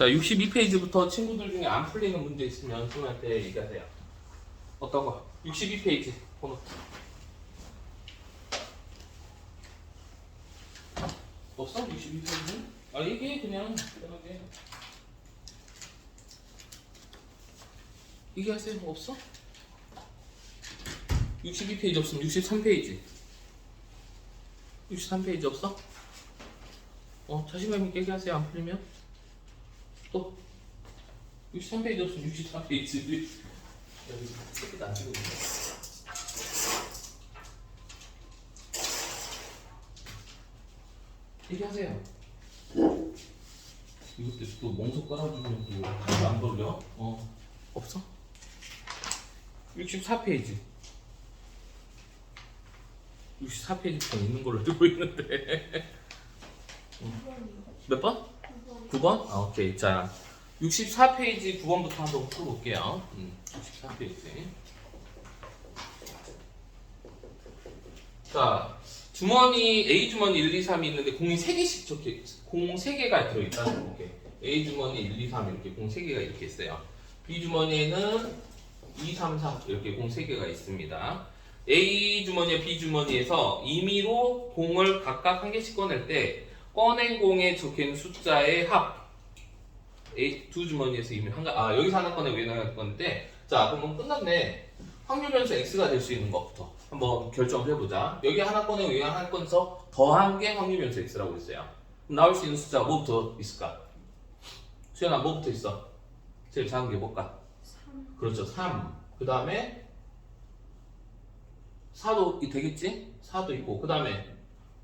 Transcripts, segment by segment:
자, 62페이지부터 친구들 중에 안 풀리는 문제 있으면 선생님한테 얘기하세요. 어떤 거? 62페이지 번호. 없어? 62페이지는? 아, 얘기해 그냥. 편하게. 얘기하세요. 없어? 62페이지 없으면 63페이지. 63페이지 없어? 자신감 있게 얘기하세요. 안 풀리면. 또 63페이지 없으면 64페이지. 여기 책도 안 찍고 있네. 얘기하세요. 이것도 또 멍석 깔아주면 또 하나도 안 걸려? 없어? 64페이지. 64페이지부터 있는 걸로 알고 있는데. 몇 번? 9번? 아, 오케이. 자, 64페이지 9번부터 한번 풀어볼게요. 64페이지. 자, 주머니, A 주머니 1, 2, 3이 있는데 공이 3개씩 공 3개가 들어있다는 거. A 주머니 1, 2, 3 이렇게 공 3개가 이렇게 있어요. B 주머니에는 2, 3, 4 이렇게 공 3개가 있습니다. A 주머니와 B 주머니에서 임의로 공을 각각 한 개씩 꺼낼 때 꺼낸 공에 적힌 숫자의 합. A 두 주머니에서 임의로 여기서 하나 꺼내고 여기서 하나 꺼내는데, 자, 그러면 끝났네. 확률 변수 x가 될 수 있는 것부터 한번 결정을 해보자. 여기 하나 꺼내고 여기 하나 꺼내서 더한 게 확률 변수 x라고 했어요. 그럼 나올 수 있는 숫자가 뭐부터 있을까? 수연아, 뭐부터 있어? 제일 작은 게 뭘까? 3. 그렇죠, 3. 그 다음에 4도 되겠지? 4도 있고, 그 다음에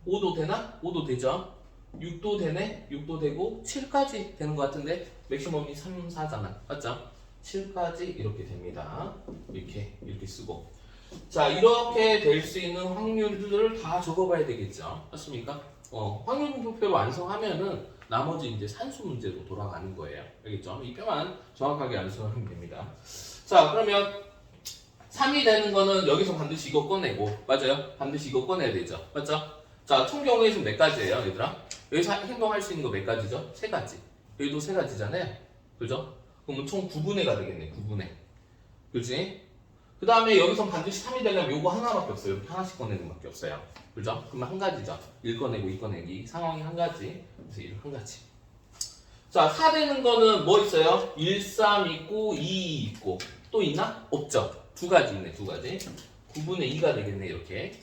5도 되나? 5도 되죠? 6도 되네? 6도 되고 7까지 되는 것 같은데 맥시멈이 3, 4잖아. 맞죠? 7까지 이렇게 됩니다. 이렇게 쓰고. 자, 이렇게 될 수 있는 확률들을 다 적어봐야 되겠죠. 맞습니까? 확률표를 완성하면은 나머지 이제 산수 문제로 돌아가는 거예요. 알겠죠? 이 표만 정확하게 완성하면 됩니다. 자, 그러면 3이 되는 거는 여기서 반드시 이거 꺼내고, 맞아요? 반드시 이거 꺼내야 되죠. 맞죠? 자, 총 경우에는 몇 가지예요, 얘들아? 여기서 행동할 수 있는 거 몇 가지죠? 3가지. 여기도 3가지잖아요. 그죠? 그러면 총 9분의가 되겠네, 9분의. 그지? 그 다음에 여기서 반드시 3이 되려면 요거 하나밖에 없어요. 이렇게 하나씩 꺼내는 것밖에 없어요. 그죠? 그러면 한 가지죠. 1 꺼내고 2 꺼내기. 상황이 한 가지. 그래서 1 한 가지. 자, 4 되는 거는 뭐 있어요? 1, 3 있고 2 있고. 또 있나? 없죠. 2가지 있네, 2가지. 9분의 2가 되겠네, 이렇게.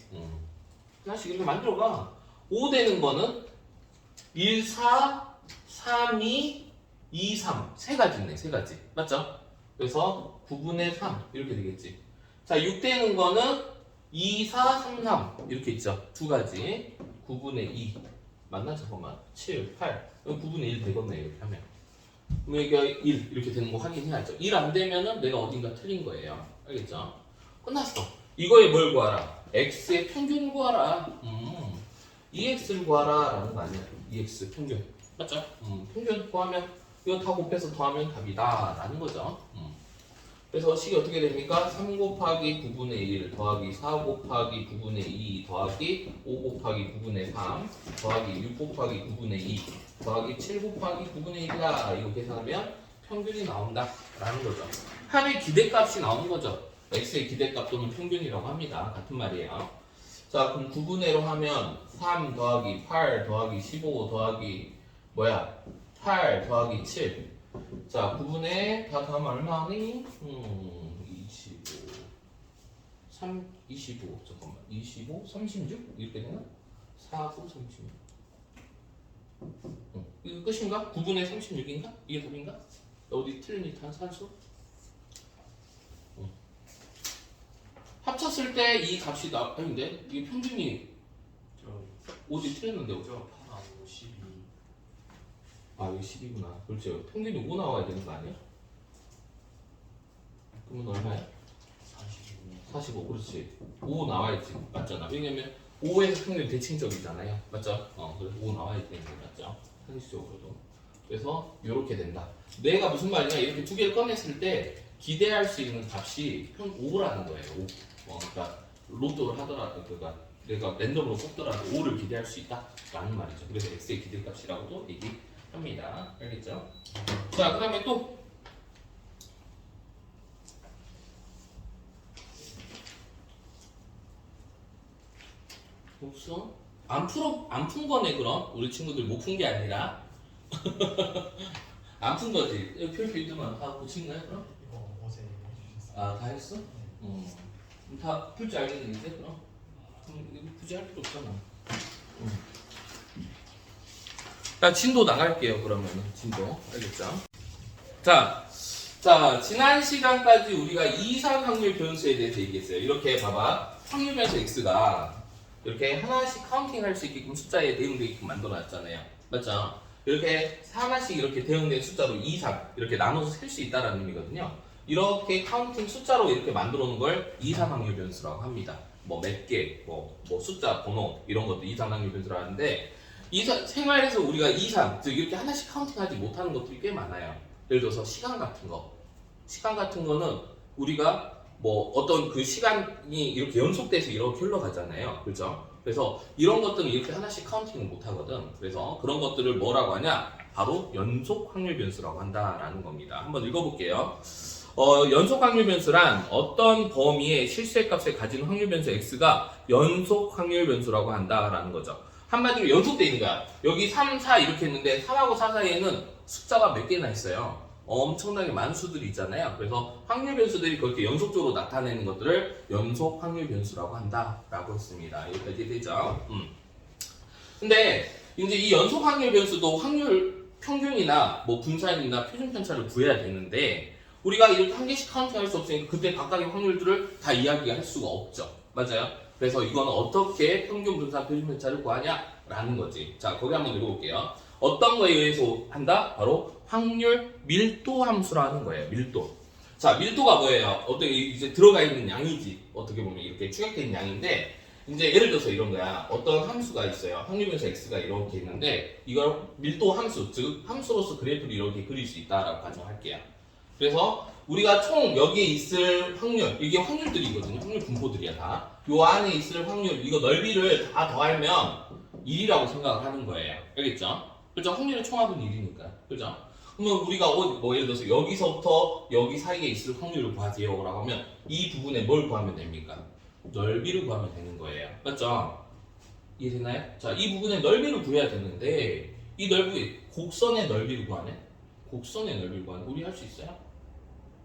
하나씩 이렇게 만들어가. 5 되는 거는 1, 4, 3, 2, 2, 3. 3가지 있네, 3가지. 맞죠? 그래서 9분의 3 이렇게 되겠지. 자, 6 되는 거는 2, 4, 3, 3 이렇게 있죠. 2가지. 9분의 2 맞나? 잠깐만. 7, 8 9분의 1 되겠네, 이렇게 하면. 그럼 여기가 1 이렇게 되는 거 확인해야죠. 1 안 되면은 내가 어딘가 틀린 거예요. 알겠죠? 끝났어. 이거에 뭘 구하라? x의 평균을 구하라. 2x를 구하라 라는 거 아니야. 2x 평균. 맞죠? 평균 구하면 이거 다 곱해서 더하면 답이다 라는 거죠. 그래서 식이 어떻게 됩니까? 3 곱하기 9분의 1 더하기 4 곱하기 9분의 2 더하기 5 곱하기 9분의 3 더하기 6 곱하기 9분의 2 더하기 7 곱하기 9분의 1이다. 이거 계산하면 평균이 나온다 라는 거죠. 합의 기대값이 나오는 거죠. x의 기대값 또는 평균이라고 합니다. 같은 말이에요. 자, 그럼 9분의로 하면 3 더하기 8 더하기 15 더하기 8 더하기 7. 자, 9분의 다 더하면 얼마니? 25 잠깐만, 25 36 이렇게 되나? 4, 9, 36. 이거 끝인가? 9분의 36인가? 이게 답인가? 어디 틀린 듯한 산수? 합쳤을 때 이 값이 나오는데 이게 평균이 어디 틀렸는데? 저 8하고 12. 아, 여기 10이구나. 그렇죠. 평균이 5 나와야 되는 거 아니야? 그러면 얼마야? 45. 45. 그렇지. 5 나와야지. 맞잖아. 왜냐면 5에서 평균이 대칭적이잖아요. 맞죠? 그래서 5 나와야 되는 거 맞죠? 상식적으로도. 그래서 이렇게 된다. 내가 무슨 말이냐? 이렇게 두 개를 꺼냈을 때 기대할 수 있는 값이 5라는 거예요. 5. 그러니까 로또를 하더라도 내가 랜덤으로 뽑더라도 5를 기대할 수 있다라는 말이죠. 그래서 x의 기대값이라고도 얘기합니다. 알겠죠? 자, 그 다음에 또 없어? 안 푼 거네 그럼? 우리 친구들 못 푼 게 아니라 안 푼 거지? 여기 표표 있더만 다 고친 거야 그럼? 이거 어제 해주셨어요. 아, 다 했어? 다 풀 줄 알겠는데 그럼? 이거 굳이 할 필요 없잖아. 자, 진도 나갈게요 그러면은 진도 알겠죠? 자, 지난 시간까지 우리가 이상 확률 변수에 대해서 얘기했어요. 이렇게 봐봐, 확률 변수 x가 이렇게 하나씩 카운팅 할 수 있게끔 숫자에 대응되게끔 만들어놨잖아요. 맞죠? 이렇게 하나씩 이렇게 대응된 숫자로 이상 이렇게 나눠서 셀 수 있다는 의미거든요. 이렇게 카운팅 숫자로 이렇게 만들어 놓은 걸 이상 확률 변수라고 합니다. 뭐 몇 개, 뭐 숫자, 번호 이런 것도 이상 확률 변수라고 하는데 생활에서 우리가 이상, 즉 이렇게 하나씩 카운팅하지 못하는 것들이 꽤 많아요. 예를 들어서 시간 같은 거는 우리가 뭐 어떤 그 시간이 이렇게 연속돼서 이렇게 흘러가잖아요. 그렇죠? 그래서 이런 것들은 이렇게 하나씩 카운팅을 못 하거든. 그래서 그런 것들을 뭐라고 하냐? 바로 연속 확률 변수라고 한다라는 겁니다. 한번 읽어볼게요. 연속 확률 변수란 어떤 범위의 실수의 값을 가진 확률 변수 x가 연속 확률 변수라고 한다라는 거죠. 한마디로 연속돼 있는 거야. 여기 3, 4 이렇게 했는데 3하고 4 사이에는 숫자가 몇 개나 있어요. 엄청나게 많은 수들이 있잖아요. 그래서 확률 변수들이 그렇게 연속적으로 나타내는 것들을 연속 확률 변수라고 한다라고 했습니다. 여기까지 되죠? 근데 이제 이 연속 확률 변수도 확률 평균이나 뭐 분산이나 표준 편차를 구해야 되는데 우리가 이렇게 한 개씩 카운팅할 수 없으니까 그때 각각의 확률들을 다 이야기할 수가 없죠. 맞아요? 그래서 이거는 어떻게 평균 분산 표준 편차를 구하냐라는 거지. 자, 거기 한번 읽어볼게요. 어떤 거에 의해서 한다? 바로 확률 밀도 함수라는 거예요. 밀도. 자, 밀도가 뭐예요? 어떻게 이제 들어가 있는 양이지. 어떻게 보면 이렇게 추격되어 있는 양인데 이제 예를 들어서 이런 거야. 어떤 함수가 있어요. 확률 변수 x가 이렇게 있는데 이걸 밀도 함수, 즉 함수로서 그래프를 이렇게 그릴 수 있다라고 가정할게요. 그래서 우리가 총 여기에 있을 확률, 이게 확률들이거든요. 확률 분포들이야 다. 요 안에 있을 확률, 이거 넓이를 다 더하면 1이라고 생각을 하는 거예요. 알겠죠? 그죠? 확률의 총합은 1이니까. 그죠? 그러면 우리가 뭐 예를 들어서 여기서부터 여기 사이에 있을 확률을 구하세요 라고 하면 이 부분에 뭘 구하면 됩니까? 넓이를 구하면 되는 거예요. 맞죠? 이해되나요? 자, 이 부분의 넓이를 구해야 되는데 이 넓이, 곡선의 넓이를 구하네? 곡선의 넓이를 구하네? 우리 할 수 있어요?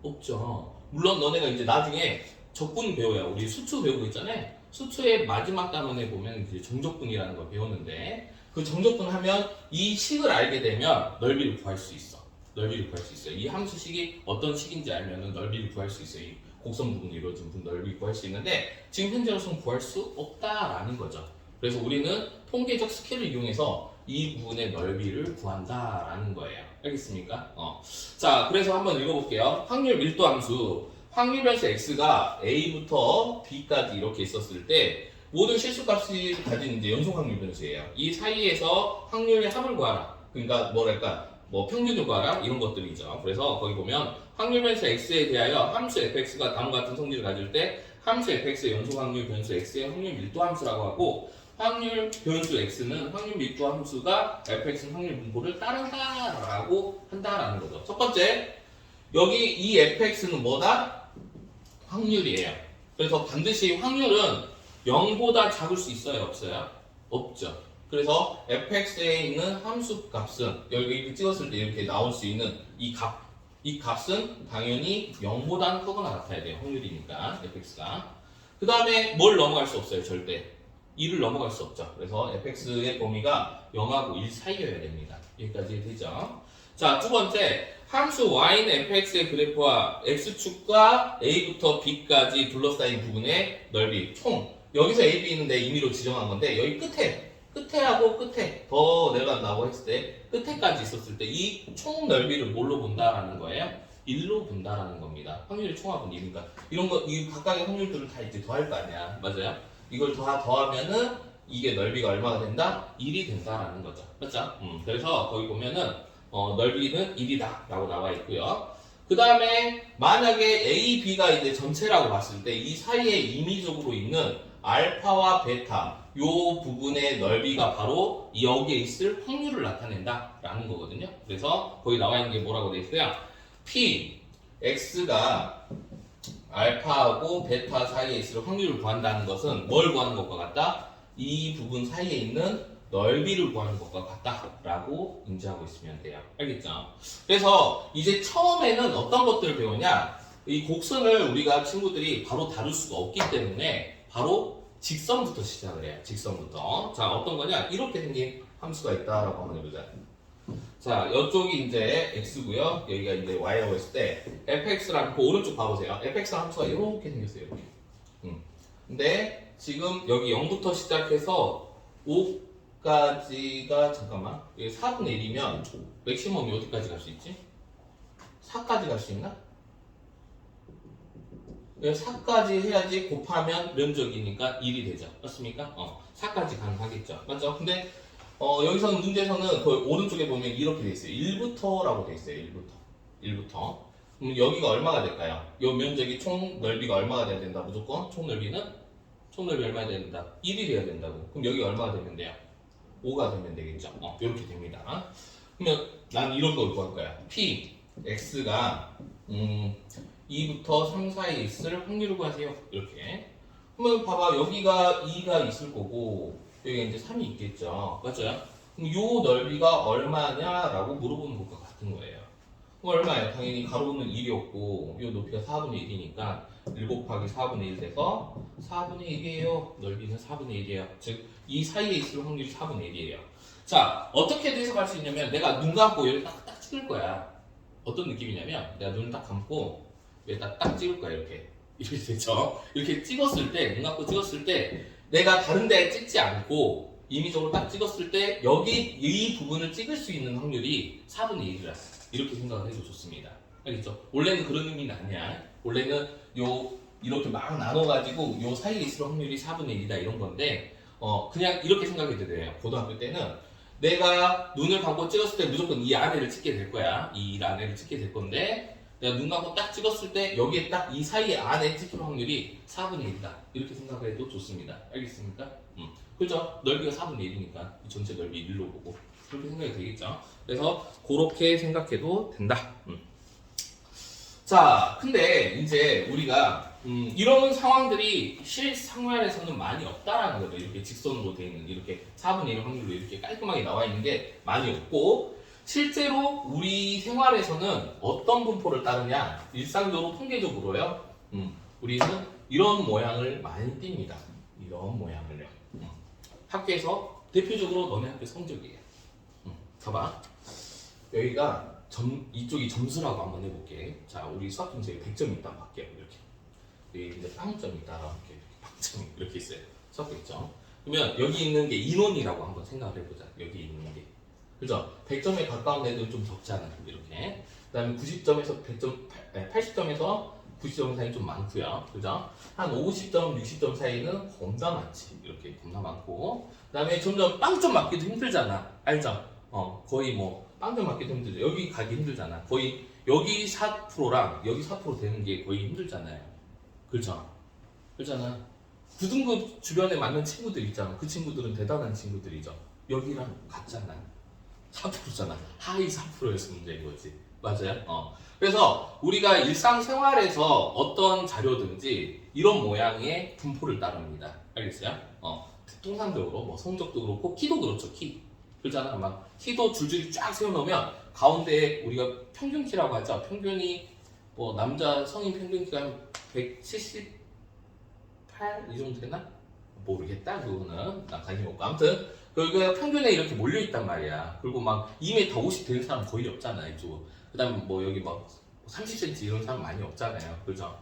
없죠. 물론 너네가 이제 나중에 적분 배워야 우리 수투 배우고 있잖아요. 수투의 마지막 단원에 보면 이제 정적분이라는 걸 배웠는데 그 정적분 하면 이 식을 알게 되면 넓이를 구할 수 있어. 넓이를 구할 수 있어요. 이 함수식이 어떤 식인지 알면 넓이를 구할 수 있어요. 이 곡선 부분이 이루어진 부분 넓이 구할 수 있는데 지금 현재로서는 구할 수 없다라는 거죠. 그래서 우리는 통계적 스케일을 이용해서 이 부분의 넓이를 구한다라는 거예요. 알겠습니까? 자, 그래서 한번 읽어볼게요. 확률 밀도 함수. 확률 변수 x가 a부터 b까지 이렇게 있었을 때 모든 실수값이 가진 이제 연속 확률 변수예요. 이 사이에서 확률의 합을 구하라. 그러니까 뭐랄까, 뭐 평균을 구하라 이런 것들이죠. 그래서 거기 보면 확률 변수 x에 대하여 함수 fx가 다음과 같은 성질을 가질 때 함수 fx의 연속 확률 변수 x의 확률 밀도 함수라고 하고 확률 변수 x는 확률 밀도 함수가 fx 확률 분포를 따른다라고 한다라는 거죠. 첫 번째, 여기 이 fx는 뭐다? 확률이에요. 그래서 반드시 확률은 0보다 작을 수 있어요? 없어요? 없죠. 그래서 fx에 있는 함수 값은 여기 이렇게 찍었을 때 이렇게 나올 수 있는 이 값은 당연히 0보다는 크거나 같아야 돼요. 확률이니까 fx가. 그 다음에 뭘 넘어갈 수 없어요. 절대 2를 넘어갈 수 없죠. 그래서 fx의 범위가 0하고 1 사이여야 됩니다. 여기까지 되죠. 자, 두 번째, 함수 y는 fx의 그래프와 x축과 a부터 b까지 둘러싸인 부분의 넓이 총, 여기서 a, b 있는데 임의로 지정한 건데 여기 끝에하고 끝에 더 내려간다고 했을 때 끝에까지 있었을 때 이 총 넓이를 뭘로 본다라는 거예요? 1로 본다라는 겁니다. 확률의 총합은 1이니까 이런 거, 이 각각의 확률들을 다 이제 더할 거 아니야. 맞아요? 이걸 다 더하면은 이게 넓이가 얼마가 된다? 1이 된다라는 거죠. 맞죠? 그래서 거기 보면은 넓이는 1이다 라고 나와 있고요. 그 다음에 만약에 A, B가 이제 전체라고 봤을 때 이 사이에 임의적으로 있는 알파와 베타 요 부분의 넓이가 바로 여기에 있을 확률을 나타낸다 라는 거거든요. 그래서 거기 나와 있는 게 뭐라고 돼 있어요? P, X가 알파하고 베타 사이에 있을 확률을 구한다는 것은 뭘 구하는 것과 같다? 이 부분 사이에 있는 넓이를 구하는 것과 같다라고 인지하고 있으면 돼요. 알겠죠? 그래서 이제 처음에는 어떤 것들을 배우냐? 이 곡선을 우리가 친구들이 바로 다룰 수가 없기 때문에 바로 직선부터 시작을 해요. 직선부터. 자, 어떤 거냐? 이렇게 생긴 함수가 있다라고 한번 해보자. 자, 이쪽이 이제 x고요. 여기가 이제 y라고 했을 때 fx라는 그 오른쪽 봐보세요. fx라는 함수가 이렇게 생겼어요. 이렇게. 근데 지금 여기 0부터 시작해서 5까지가 잠깐만. 여기 4분의 1이면 맥시멈이 어디까지 갈 수 있지? 4까지 갈 수 있나? 4까지 해야지 곱하면 면적이니까 1이 되죠. 맞습니까? 4까지 가능하겠죠. 맞죠? 근데 여기서는 문제에서는 거의 오른쪽에 보면 이렇게 돼 있어요. 1부터라고 돼 있어요. 1부터. 그럼 여기가 얼마가 될까요? 이 면적이 총 넓이가 얼마가 돼야 된다? 무조건 총 넓이 얼마가 돼야 된다? 1이 돼야 된다고. 그럼 여기가 얼마가 되면 돼요? 5가 되면 되겠죠. 이렇게 됩니다. 그러면 난 이런 걸 구할 거야. P, X가 2부터 3 사이에 있을 확률을 구하세요. 이렇게. 그러면 봐봐. 여기가 2가 있을 거고 여기가 이제 3이 있겠죠. 맞아요? 그럼 요 넓이가 얼마냐라고 물어보는 것과 같은 거예요. 그럼 얼마예요? 당연히 가로는 1이었고 요 높이가 4분의 1이니까 1 곱하기 4분의 1 돼서 4분의 1이에요. 넓이는 4분의 1이에요. 즉 이 사이에 있을 확률이 4분의 1이에요. 자, 어떻게 해석할 수 있냐면 내가 눈 감고 여기 딱 찍을 거야. 어떤 느낌이냐면 내가 눈을 딱 감고 여기다 딱 찍을 거야. 이렇게 되죠. 이렇게 찍었을 때, 눈 감고 찍었을 때 내가 다른 데 찍지 않고 임의적으로 딱 찍었을 때 여기 이 부분을 찍을 수 있는 확률이 4분의 1이라 이렇게 생각을 해도 좋습니다. 알겠죠? 원래는 그런 의미는 아니야. 원래는 이렇게 막 나눠가지고 요 사이에 있을 확률이 4분의 1이다 이런 건데 그냥 이렇게 생각해도 돼요. 고등학교 때는 내가 눈을 감고 찍었을 때 무조건 이 안에를 찍게 될 거야. 이 안에를 찍게 될 건데 내가 눈 감고 딱 찍었을 때 여기에 딱 이 사이 안에 찍힐 확률이 4분의 1이다. 이렇게 생각해도 좋습니다. 알겠습니까? 그죠? 넓이가 4분의 1이니까 이 전체 넓이 1로 보고 그렇게 생각이 되겠죠. 그래서 그렇게 생각해도 된다. 자, 근데 이제 우리가 이런 상황들이 실생활에서는 많이 없다라는 거죠. 이렇게 직선으로 되어 있는 이렇게 4분의 1 확률로 이렇게 깔끔하게 나와 있는 게 많이 없고 실제로 우리 생활에서는 어떤 분포를 따르냐? 일상적으로 통계적으로요. 우리는 이런 모양을 많이 띱니다. 이런 모양을요. 학교에서 대표적으로 너네 학교 성적이에요. 봐봐. 여기가 이쪽이 점수라고 한번 해볼게. 자, 우리 수학 점수에 100점이 있다고 할게요. 이렇게. 여기 이제 빵점이 있다라고 할게요. 빵점이 이렇게 있어요. 수학 100점. 그러면 여기 있는 게 인원이라고 한번 생각을 해보자. 여기 있는 게. 그죠? 100점에 가까운 애들은 좀 적잖아. 이렇게. 그 다음에 90점에서 80점에서 90점 사이는 좀 많고요. 그죠? 한 50점, 60점 사이는 겁나 많지. 이렇게 겁나 많고. 그 다음에 점점 빵점 맞기도 힘들잖아. 알죠? 거의 뭐 빵점 맞기도 힘들죠. 여기 가기 힘들잖아. 거의 여기 4%랑 여기 4% 되는 게 거의 힘들잖아요. 그렇죠? 그렇잖아. 9등급 주변에 맞는 친구들 있잖아. 그 친구들은 대단한 친구들이죠. 여기랑 같잖아. 4%잖아. 하위 4%에서 문제인 거지. 맞아요? 그래서 우리가 일상생활에서 어떤 자료든지 이런 모양의 분포를 따릅니다. 알겠어요? 통상적으로 뭐 성적도 그렇고 키도 그렇죠. 키. 그렇잖아. 막 키도 줄줄이 쫙 세워놓으면 가운데에 우리가 평균 키라고 하죠. 평균이 뭐 남자 성인 평균 키가 한 178 이 정도 되나? 모르겠다. 그거는 나 관심 없고 아무튼 그 평균에 이렇게 몰려 있단 말이야. 그리고 막 2m 50 되는 사람 거의 없잖아. 이쪽. 그다음에 뭐 여기 막 30cm 이런 사람 많이 없잖아요. 그죠?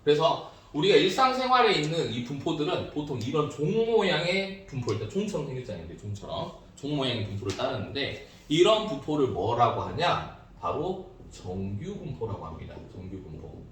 그래서 우리가 일상생활에 있는 이 분포들은 보통 이런 종 모양의 분포를 따 종처럼 생겼잖아요. 종처럼 종 모양의 분포를 따르는데 이런 분포를 뭐라고 하냐? 바로 정규 분포라고 합니다. 정규 분포.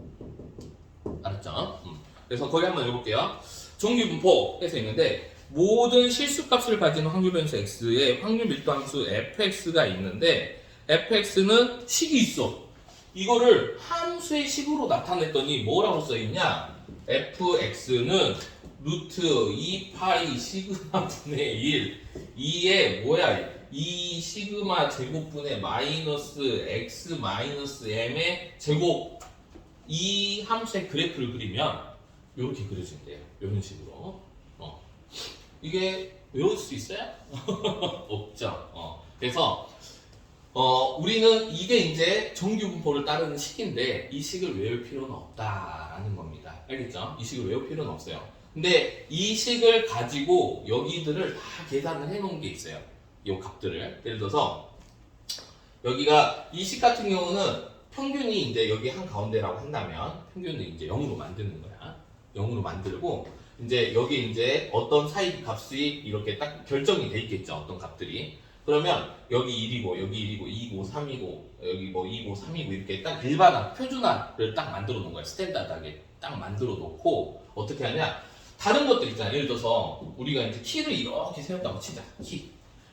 알았죠? 그래서 거기 한번 읽어볼게요. 정규 분포에서 있는데 모든 실수값을 가진 확률 변수 x의 확률 밀도 함수 fx가 있는데 fx는 식이 있어. 이거를 함수의 식으로 나타냈더니 뭐라고 써있냐? fx는 루트 2파이 시그마 분의 1 2에 뭐야 2 시그마 제곱분의 마이너스 x 마이너스 m의 제곱 이 함수의 그래프를 그리면 이렇게 그려진대요. 이런 식으로. 이게 외울 수 있어요? 없죠. 그래서 우리는 이게 이제 정규분포를 따르는 식인데 이 식을 외울 필요는 없다라는 겁니다. 알겠죠? 이 식을 외울 필요는 없어요. 근데 이 식을 가지고 여기들을 다 계산을 해놓은 게 있어요. 이 값들을. 예를 들어서 여기가 이 식 같은 경우는 평균이 이제 여기 한 가운데라고 한다면 평균을 이제 0으로 만드는 거야. 0으로 만들고 이제 여기 이제 어떤 사이 값이 이렇게 딱 결정이 돼 있겠죠. 어떤 값들이. 그러면 여기 1이고 여기 1이고 2고 3이고 여기 뭐 2고 3이고 이렇게 딱 일반화 표준화를 딱 만들어 놓은 거야. 스탠다드하게 딱 만들어 놓고 어떻게 하냐? 다른 것들 있잖아. 예를 들어서 우리가 이제 키를 이렇게 세웠다고 치자.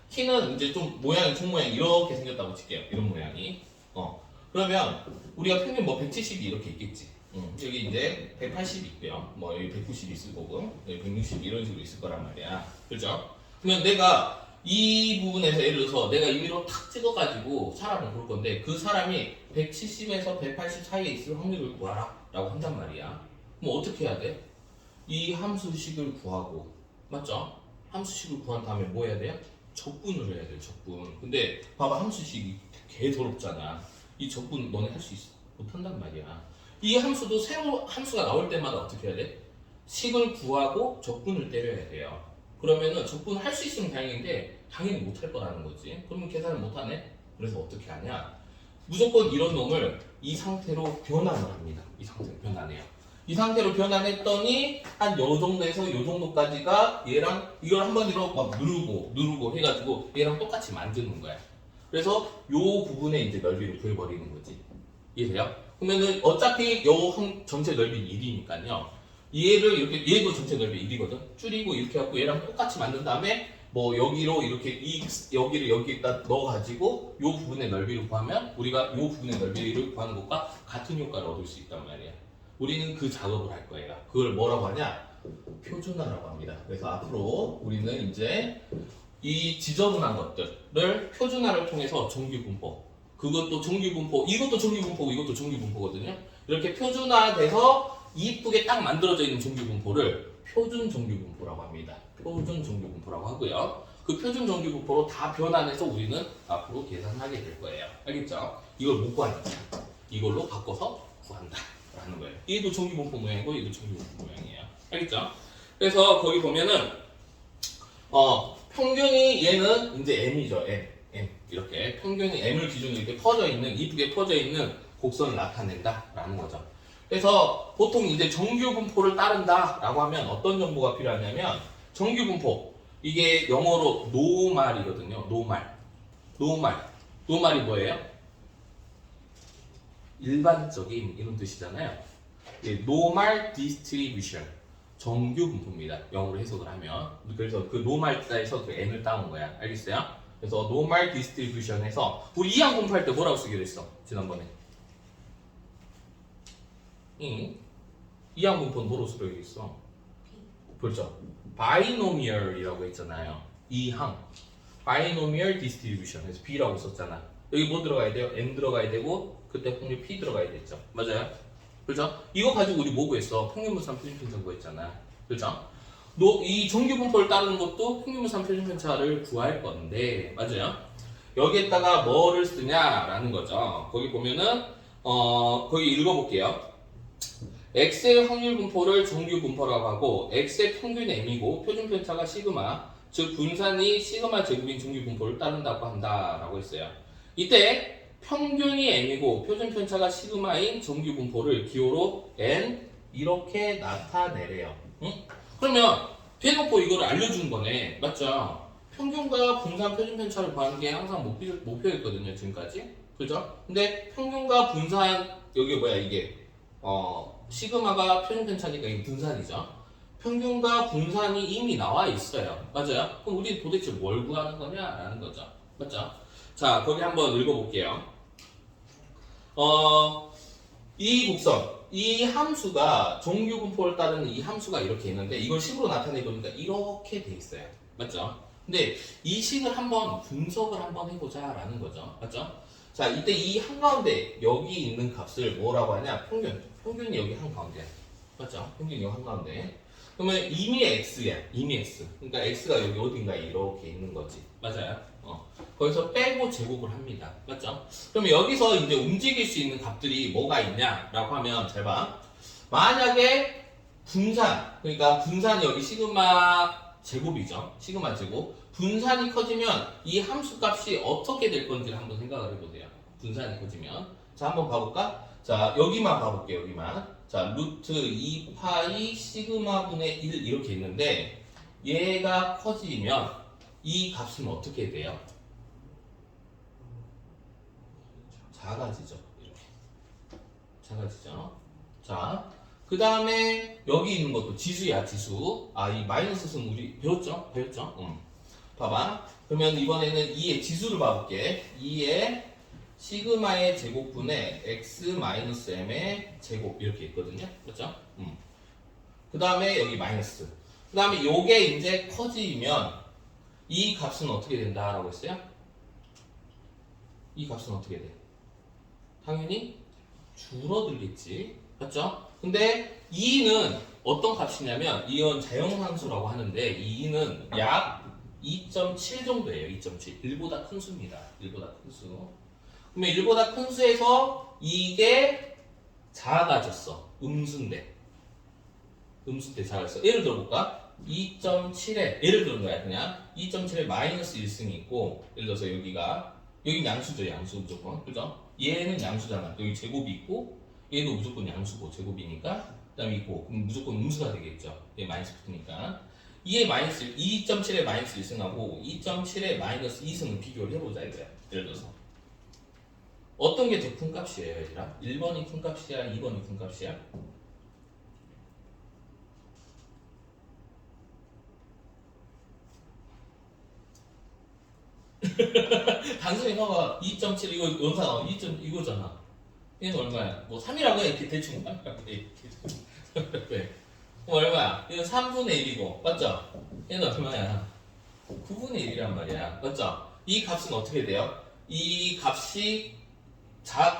키는 이제 좀 모양이 총 모양이 이렇게 생겼다고 칠게요. 이런 모양이. 그러면 우리가 평균 뭐 170이 이렇게 있겠지. 여기 이제 180이 있고요. 뭐 여기 190이 있을 거고, 여기 160 이런 식으로 있을 거란 말이야. 그죠? 그러면 내가 이 부분에서 예를 들어서 내가 임의로 탁 찍어가지고 사람을 볼 건데 그 사람이 170에서 180 사이에 있을 확률을 구하라 라고 한단 말이야. 뭐 어떻게 해야 돼? 이 함수식을 구하고, 맞죠? 함수식을 구한 다음에 뭐 해야 돼요? 적분을 해야 돼요. 적분. 근데 봐봐, 함수식이 개 더럽잖아. 이 적분 너네 할 수 못한단 말이야. 이 함수도 새로 함수가 나올 때마다 어떻게 해야 돼? 식을 구하고 적분을 때려야 돼요. 그러면은 적분을 할 수 있으면 다행인데 당연히 못할 거라는 거지. 그러면 계산을 못하네? 그래서 어떻게 하냐? 무조건 이런 놈을 이 상태로 변환을 합니다. 이 상태로 변환해요. 이 상태로 변환했더니 한 요 정도에서 요 정도까지가 얘랑 이걸 한번 이렇게 막 누르고 해가지고 얘랑 똑같이 만드는 거야. 그래서 요 부분에 이제 넓이를 구해버리는 거지. 이해돼요? 그러면은 어차피 요 전체 넓이는 1이니까요. 얘를 이렇게 얘도 전체 넓이 1이거든. 줄이고 이렇게 갖고 얘랑 똑같이 만든 다음에 뭐 여기로 이렇게 여기를 여기에다 넣어가지고 요 부분의 넓이를 구하면 우리가 요 부분의 넓이를 구하는 것과 같은 효과를 얻을 수 있단 말이야. 우리는 그 작업을 할 거예요. 그걸 뭐라고 하냐? 표준화라고 합니다. 그래서 앞으로 우리는 이제 이 지저분한 것들을 표준화를 통해서 정규분포, 그것도 정규분포, 이것도 정규분포고 이것도 정규분포거든요. 이렇게 표준화돼서 이쁘게 딱 만들어져 있는 정규분포를 표준 정규분포라고 합니다. 표준 정규분포라고 하고요. 그 표준 정규분포로 다 변환해서 우리는 앞으로 계산하게 될 거예요. 알겠죠? 이걸 못 구하니까 이걸로 바꿔서 구한다 라는 거예요. 얘도 정규분포 모양이고 얘도 정규분포 모양이에요. 알겠죠? 그래서 거기 보면은 평균이 얘는 이제 m이죠. m 이렇게 평균이 m을 기준으로 이렇게 퍼져 있는, 이쁘게 퍼져 있는 곡선을 나타낸다 라는 거죠. 그래서 보통 이제 정규분포를 따른다라고 하면 어떤 정보가 필요하냐면 정규분포, 이게 영어로 노말이거든요. 노말이 뭐예요? 일반적인 이런 뜻이잖아요. 노말 디스트리뷰션, 정규분포입니다. 영어로 해석을 하면. 그래서 그 노말자에서 그 n을 따온 거야. 알겠어요? 그래서 노말 디스트리뷰션에서 우리 이항 분포할 때 뭐라고 쓰기로 했어? 지난번에. 이항 분포는 뭐로 쓰기로 했어? 그렇죠. 바이노미얼이라고 했잖아요. 이항. 바이노미얼 디스트리뷰션. 그래서 B라고 썼잖아. 여기 뭐 들어가야 돼요? M 들어가야 되고 그때 확률 P 들어가야 됐죠. 맞아요? 그렇죠? 이거 가지고 우리 뭐 구했어? 평균분산 표준편차 구했잖아. 그렇죠? 이 정규분포를 따르는 것도 평균분산 표준편차를 구할 건데, 맞아요? 여기에다가 뭐를 쓰냐라는 거죠. 거기 보면은 거기 읽어볼게요. x의 확률 분포를 정규 분포라고 하고 x의 평균이 m이고 표준편차가 시그마, 즉 분산이 시그마 제곱인 정규 분포를 따른다고 한다라고 했어요. 이때 평균이 m이고 표준편차가 시그마인 정규 분포를 기호로 n 이렇게 나타내래요. 응? 그러면 대놓고 이걸 알려준 거네. 맞죠? 평균과 분산 표준편차를 구하는 게 항상 목표였거든요. 지금까지. 그죠? 근데 평균과 분산, 여기 뭐야 이게 시그마가 표준편차니까 이게 분산이죠. 평균과 분산이 이미 나와 있어요. 맞아요? 그럼 우리 도대체 뭘 구하는 거냐라는 거죠. 맞죠? 자, 거기 한번 읽어볼게요. 이 곡선 이 함수가 정규분포를 따르는 이 함수가 이렇게 있는데 이걸 식으로 나타내보니까 이렇게 돼 있어요. 맞죠? 근데 이 식을 한번 분석을 한번 해보자라는 거죠. 맞죠? 자, 이때 이 한가운데 여기 있는 값을 뭐라고 하냐? 평균. 평균이 여기 한가운데야. 맞죠? 평균이 여기 한가운데. 그러면 이미 x야. 이미 x. 그러니까 x가 여기 어딘가에 이렇게 있는 거지. 맞아요? 거기서 빼고 제곱을 합니다. 맞죠? 그러면 여기서 이제 움직일 수 있는 값들이 뭐가 있냐라고 하면 잘 봐. 만약에 분산, 그러니까 분산이 여기 시그마 제곱이죠. 시그마 제곱. 분산이 커지면 이 함수 값이 어떻게 될 건지를 한번 생각을 해보세요. 분산이 커지면. 자, 한번 봐볼까? 자, 여기만 봐볼게요. 여기만. 자, 루트 2파이 시그마 분의 1 이렇게 있는데 얘가 커지면 이 값은 어떻게 돼요? 작아지죠. 이렇게. 작아지죠. 자, 그 다음에 여기 있는 것도 지수야, 지수. 아, 이 마이너스 승 우리 배웠죠? 배웠죠? 봐봐. 그러면 이번에는 2의 지수를 봐볼게. 2의 시그마의 제곱분의 x-m의 제곱 이렇게 있거든요. 그렇죠? 그 다음에 여기 마이너스. 그 다음에 요게 이제 커지면 이 값은 어떻게 된다라고 했어요? 이 값은 어떻게 돼? 당연히 줄어들겠지. 맞죠? 근데 2는 어떤 값이냐면 이건 자연함수라고 하는데 이 2는 약 2.7 정도예요. 2.7. 1보다 큰 수입니다. 1보다 큰 수. 그러면 1보다 큰 수에서 이게 작아졌어. 음수인데. 음수 때 작아졌어. 예를 들어볼까? 2.7에 예를 들은 거야. 그냥 2.7에 마이너스 1승이 있고 예를 들어서 여기 양수죠. 양수 무조건. 그죠? 얘는 양수잖아. 여기 제곱이 있고 얘도 무조건 양수고 제곱이니까 그 다음에 있고 그럼 무조건 음수가 되겠죠. 얘 마이너스 붙으니까 2.7에 마이너스 1승하고 2.7에 마이너스 2승을 비교를 해보자 이거야. 예를 들어서 어떤 게 더 큰 값이에요 얘들아? 1번이 큰 값이야? 2번이 큰 값이야? 단순히 봐봐 2.7 이거 연산 2. 이거잖아. 얘는 얼마야? 뭐 3이라고 해. 이렇게 대충. 왜? 그럼 얼마야? 얘는 3분의 1이고, 맞죠? 얘는 얼마야? 9분의 1이란 말이야. 맞죠? 이 값은 어떻게 돼요? 이 값이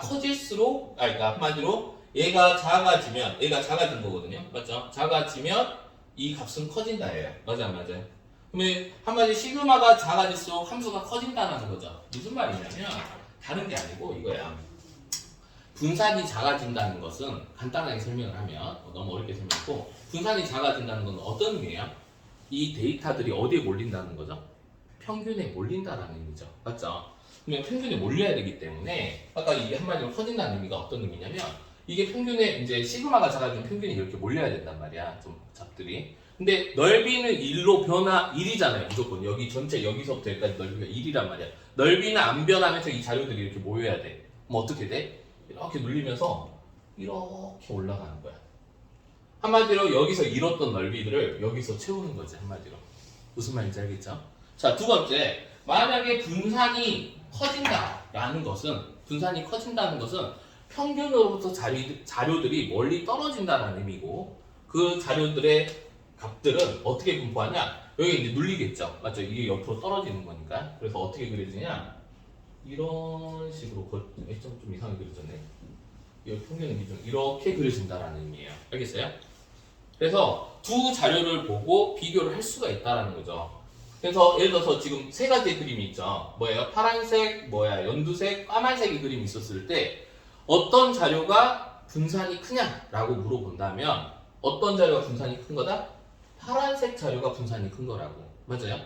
커질수록, 그러니까 한마디로 얘가 작아지면, 얘가 작아진 거거든요. 맞죠? 작아지면 이 값은 커진다예요. 맞아, 안 맞아요? 그러면 한마디 시그마가 작아질수록 함수가 커진다는 거죠. 무슨 말이냐면 다른 게 아니고 이거야. 분산이 작아진다는 것은 간단하게 설명을 하면 너무 어렵게 설명했고 분산이 작아진다는 건 어떤 의미예요? 이 데이터들이 어디에 몰린다는 거죠? 평균에 몰린다라는 의미죠. 맞죠? 그러면 평균에 몰려야 되기 때문에 아까 이게 한마디로 커진다는 의미가 어떤 의미냐면 이게 평균에 이제 시그마가 작아지면 평균이 이렇게 몰려야 된단 말이야. 좀 잡들이. 근데 넓이는 1로 변화 1이잖아요. 무조건 여기 전체 여기서부터 여기까지 넓이가 1이란 말이야. 넓이는 안 변하면서 이 자료들이 이렇게 모여야 돼. 그럼 어떻게 돼? 이렇게 눌리면서 이렇게 올라가는 거야. 한마디로 여기서 잃었던 넓이들을 여기서 채우는 거지. 한마디로. 무슨 말인지 알겠죠? 자, 두 번째. 만약에 분산이 커진다는 것은 평균으로부터 자료들이 멀리 떨어진다는 의미고 그 자료들의 값들은 어떻게 분포하냐? 여기 이제 눌리겠죠. 맞죠? 이게 옆으로 떨어지는 거니까. 그래서 어떻게 그려지냐? 이런 식으로 좀 이상하게 그려졌네. 이 평균의 기준 이렇게 그려진다라는 의미예요. 알겠어요? 그래서 두 자료를 보고 비교를 할 수가 있다라는 거죠. 그래서 예를 들어서 지금 세 가지의 그림이 있죠. 뭐예요? 파란색, 연두색, 까만색의 그림이 있었을 때 어떤 자료가 분산이 크냐라고 물어본다면 어떤 자료가 분산이 큰 거다? 파란색 자료가 분산이 큰 거라고. 맞아요?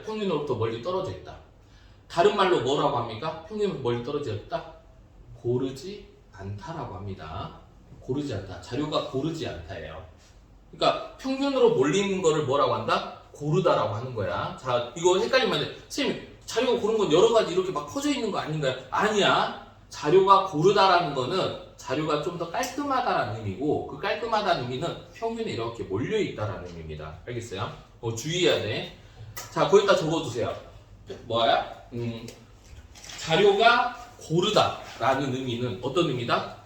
평균으로부터 멀리 떨어져 있다. 다른 말로 뭐라고 합니까? 평균으로부터 멀리 떨어져 있다? 고르지 않다라고 합니다. 고르지 않다. 자료가 고르지 않다예요. 그러니까 평균으로 몰리는 거를 뭐라고 한다? 고르다라고 하는 거야. 자, 이거 헷갈리면 안 돼. 선생님, 자료가 고른 건 여러 가지 이렇게 막 퍼져 있는 거 아닌가요? 아니야. 자료가 고르다라는 거는 자료가 좀 더 깔끔하다라는 의미고 그 깔끔하다는 의미는 평균에 이렇게 몰려 있다라는 의미입니다. 알겠어요? 주의해야 돼. 자, 거기다 적어주세요. 뭐야? 자료가 고르다라는 의미는 어떤 의미다?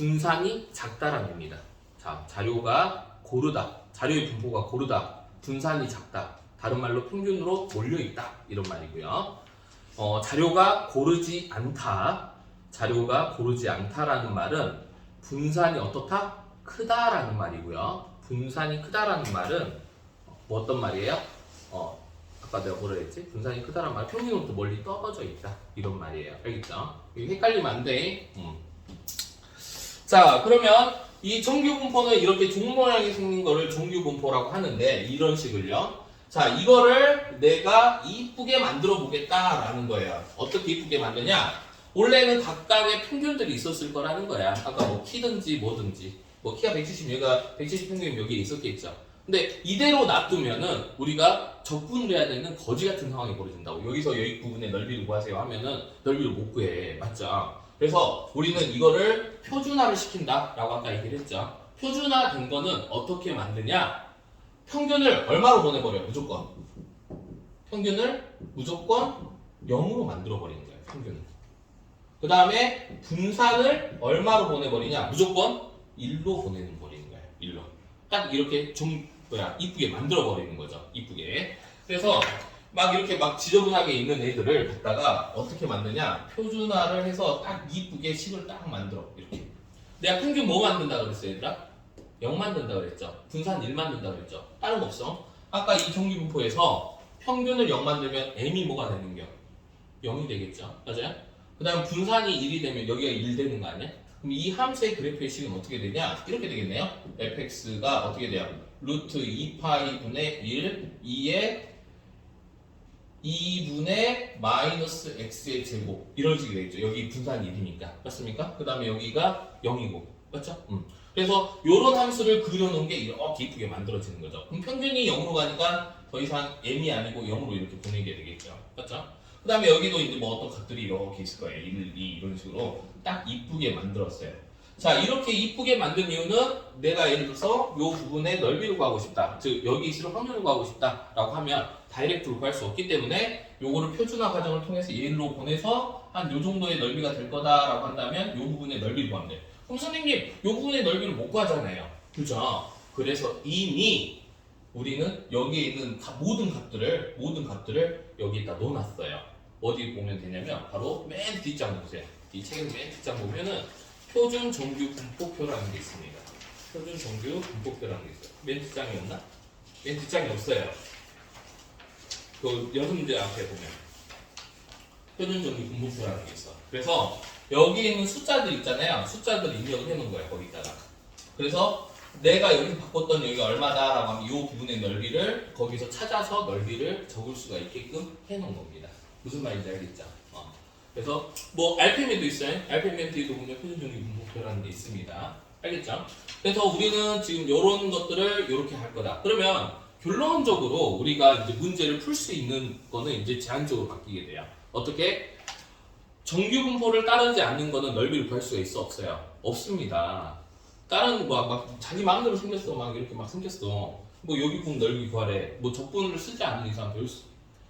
분산이 작다라는 얘기입니다. 자, 자료가 고르다. 자료의 분포가 고르다. 분산이 작다. 다른 말로 평균으로 몰려있다. 이런 말이고요. 자료가 고르지 않다. 자료가 고르지 않다라는 말은 분산이 어떻다? 크다라는 말이고요. 분산이 크다라는 말은 뭐 어떤 말이에요? 아까 내가 뭐라 했지? 분산이 크다라는 말은 평균으로부터 멀리 떨어져 있다. 이런 말이에요. 알겠죠? 이거 헷갈리면 안 돼. 자, 그러면 이 정규분포는 이렇게 종 모양이 생긴 거를 정규분포라고 하는데 이런 식을요. 자, 이거를 내가 이쁘게 만들어 보겠다라는 거예요. 어떻게 이쁘게 만드냐? 원래는 각각의 평균들이 있었을 거라는 거야. 아까 뭐 키든지 뭐든지. 뭐 키가 170, 얘가 170 평균이 여기에 있었겠죠. 근데 이대로 놔두면은 우리가 적분을 해야 되는 거지 같은 상황이 벌어진다고. 여기서 여기 부분의 넓이를 구하세요 하면은 넓이를 못 구해. 맞죠? 그래서 우리는 이거를 표준화를 시킨다라고 아까 얘기를 했죠. 표준화된 거는 어떻게 만드냐? 평균을 얼마로 보내버려요? 무조건. 평균을 무조건 0으로 만들어버리는 거예요. 평균을. 그 다음에 분산을 얼마로 보내버리냐? 무조건 1로 보내버리는 거예요. 1로. 딱 이렇게 좀 이쁘게 만들어버리는 거죠. 이쁘게. 그래서 막 이렇게 막 지저분하게 있는 애들을 갖다가 어떻게 만드냐? 표준화를 해서 딱 이쁘게 식을 딱 만들어. 이렇게. 내가 평균 뭐 만든다 그랬어요, 얘들아? 0 만든다 그랬죠. 분산 1 만든다 그랬죠. 다른 거 없어. 아까 이 정규분포에서 평균을 0 만들면 m이 뭐가 되는겨? 0이 되겠죠. 맞아요? 그 다음 분산이 1이 되면 여기가 1 되는 거 아니야? 그럼 이 함수의 그래프의 식은 어떻게 되냐? 이렇게 되겠네요. fx가 어떻게 돼요? 루트 2파이 분의 1, 2의 2분의 마이너스 x의 제곱 이런 식이 되겠죠. 여기 분산이 1이니까. 맞습니까? 그 다음에 여기가 0이고. 맞죠? 그래서 이런 함수를 그려놓은 게 이렇게 이쁘게 만들어지는 거죠. 그럼 평균이 0으로 가니까 더 이상 m이 아니고 0으로 이렇게 보내게 되겠죠. 맞죠? 그 다음에 여기도 이제 뭐 어떤 값들이 이렇게 있을 거예요. 1, 2 이런 식으로 딱 이쁘게 만들었어요. 자, 이렇게 이쁘게 만든 이유는 내가 예를 들어서 이 부분의 넓이를 구하고 싶다. 즉 여기 있을 확률을 구하고 싶다라고 하면 다이렉트로 구할 수 없기 때문에 요거를 표준화 과정을 통해서 1로 보내서 한 요 정도의 넓이가 될 거다라고 한다면 요 부분의 넓이를 구하면 돼요. 그럼 선생님, 요 부분의 넓이를 못 구하잖아요. 그죠? 그래서 이미 우리는 여기에 있는 모든 값들을 여기에다 넣어놨어요. 어디 보면 되냐면 바로 맨 뒷장 보세요. 이 책의 맨 뒷장 보면은 표준 정규 분포표라는 게 있습니다. 표준 정규 분포표라는 게 있어요. 맨 뒷장이었나? 맨 뒷장이 없어요. 그 여섯 문제 앞에 보면 표준 정규 분포표라는 게 있어. 그래서 여기 있는 숫자들 있잖아요. 숫자들 입력을 해놓은 거예요. 거기다가. 그래서 내가 여기 바꿨던 여기가 얼마다라고 하면 이 부분의 넓이를 거기서 찾아서 넓이를 적을 수가 있게끔 해놓은 겁니다. 무슨 말인지 알겠죠? 그래서 뭐 RPM에도 있어요. RPM에도 보면 표준정규 분포표라는 게 있습니다. 알겠죠? 그래서 우리는 지금 이런 것들을 이렇게 할 거다. 그러면 결론적으로 우리가 이제 문제를 풀 수 있는 거는 이제 제한적으로 바뀌게 돼요. 어떻게? 정규 분포를 따르지 않는 거는 넓이를 구할 수가 있어? 없어요? 없습니다. 다른 막 자기 마음대로 생겼어. 막 이렇게 막 생겼어. 뭐 여기 부분 넓이 구하래. 뭐 적분을 쓰지 않는 이상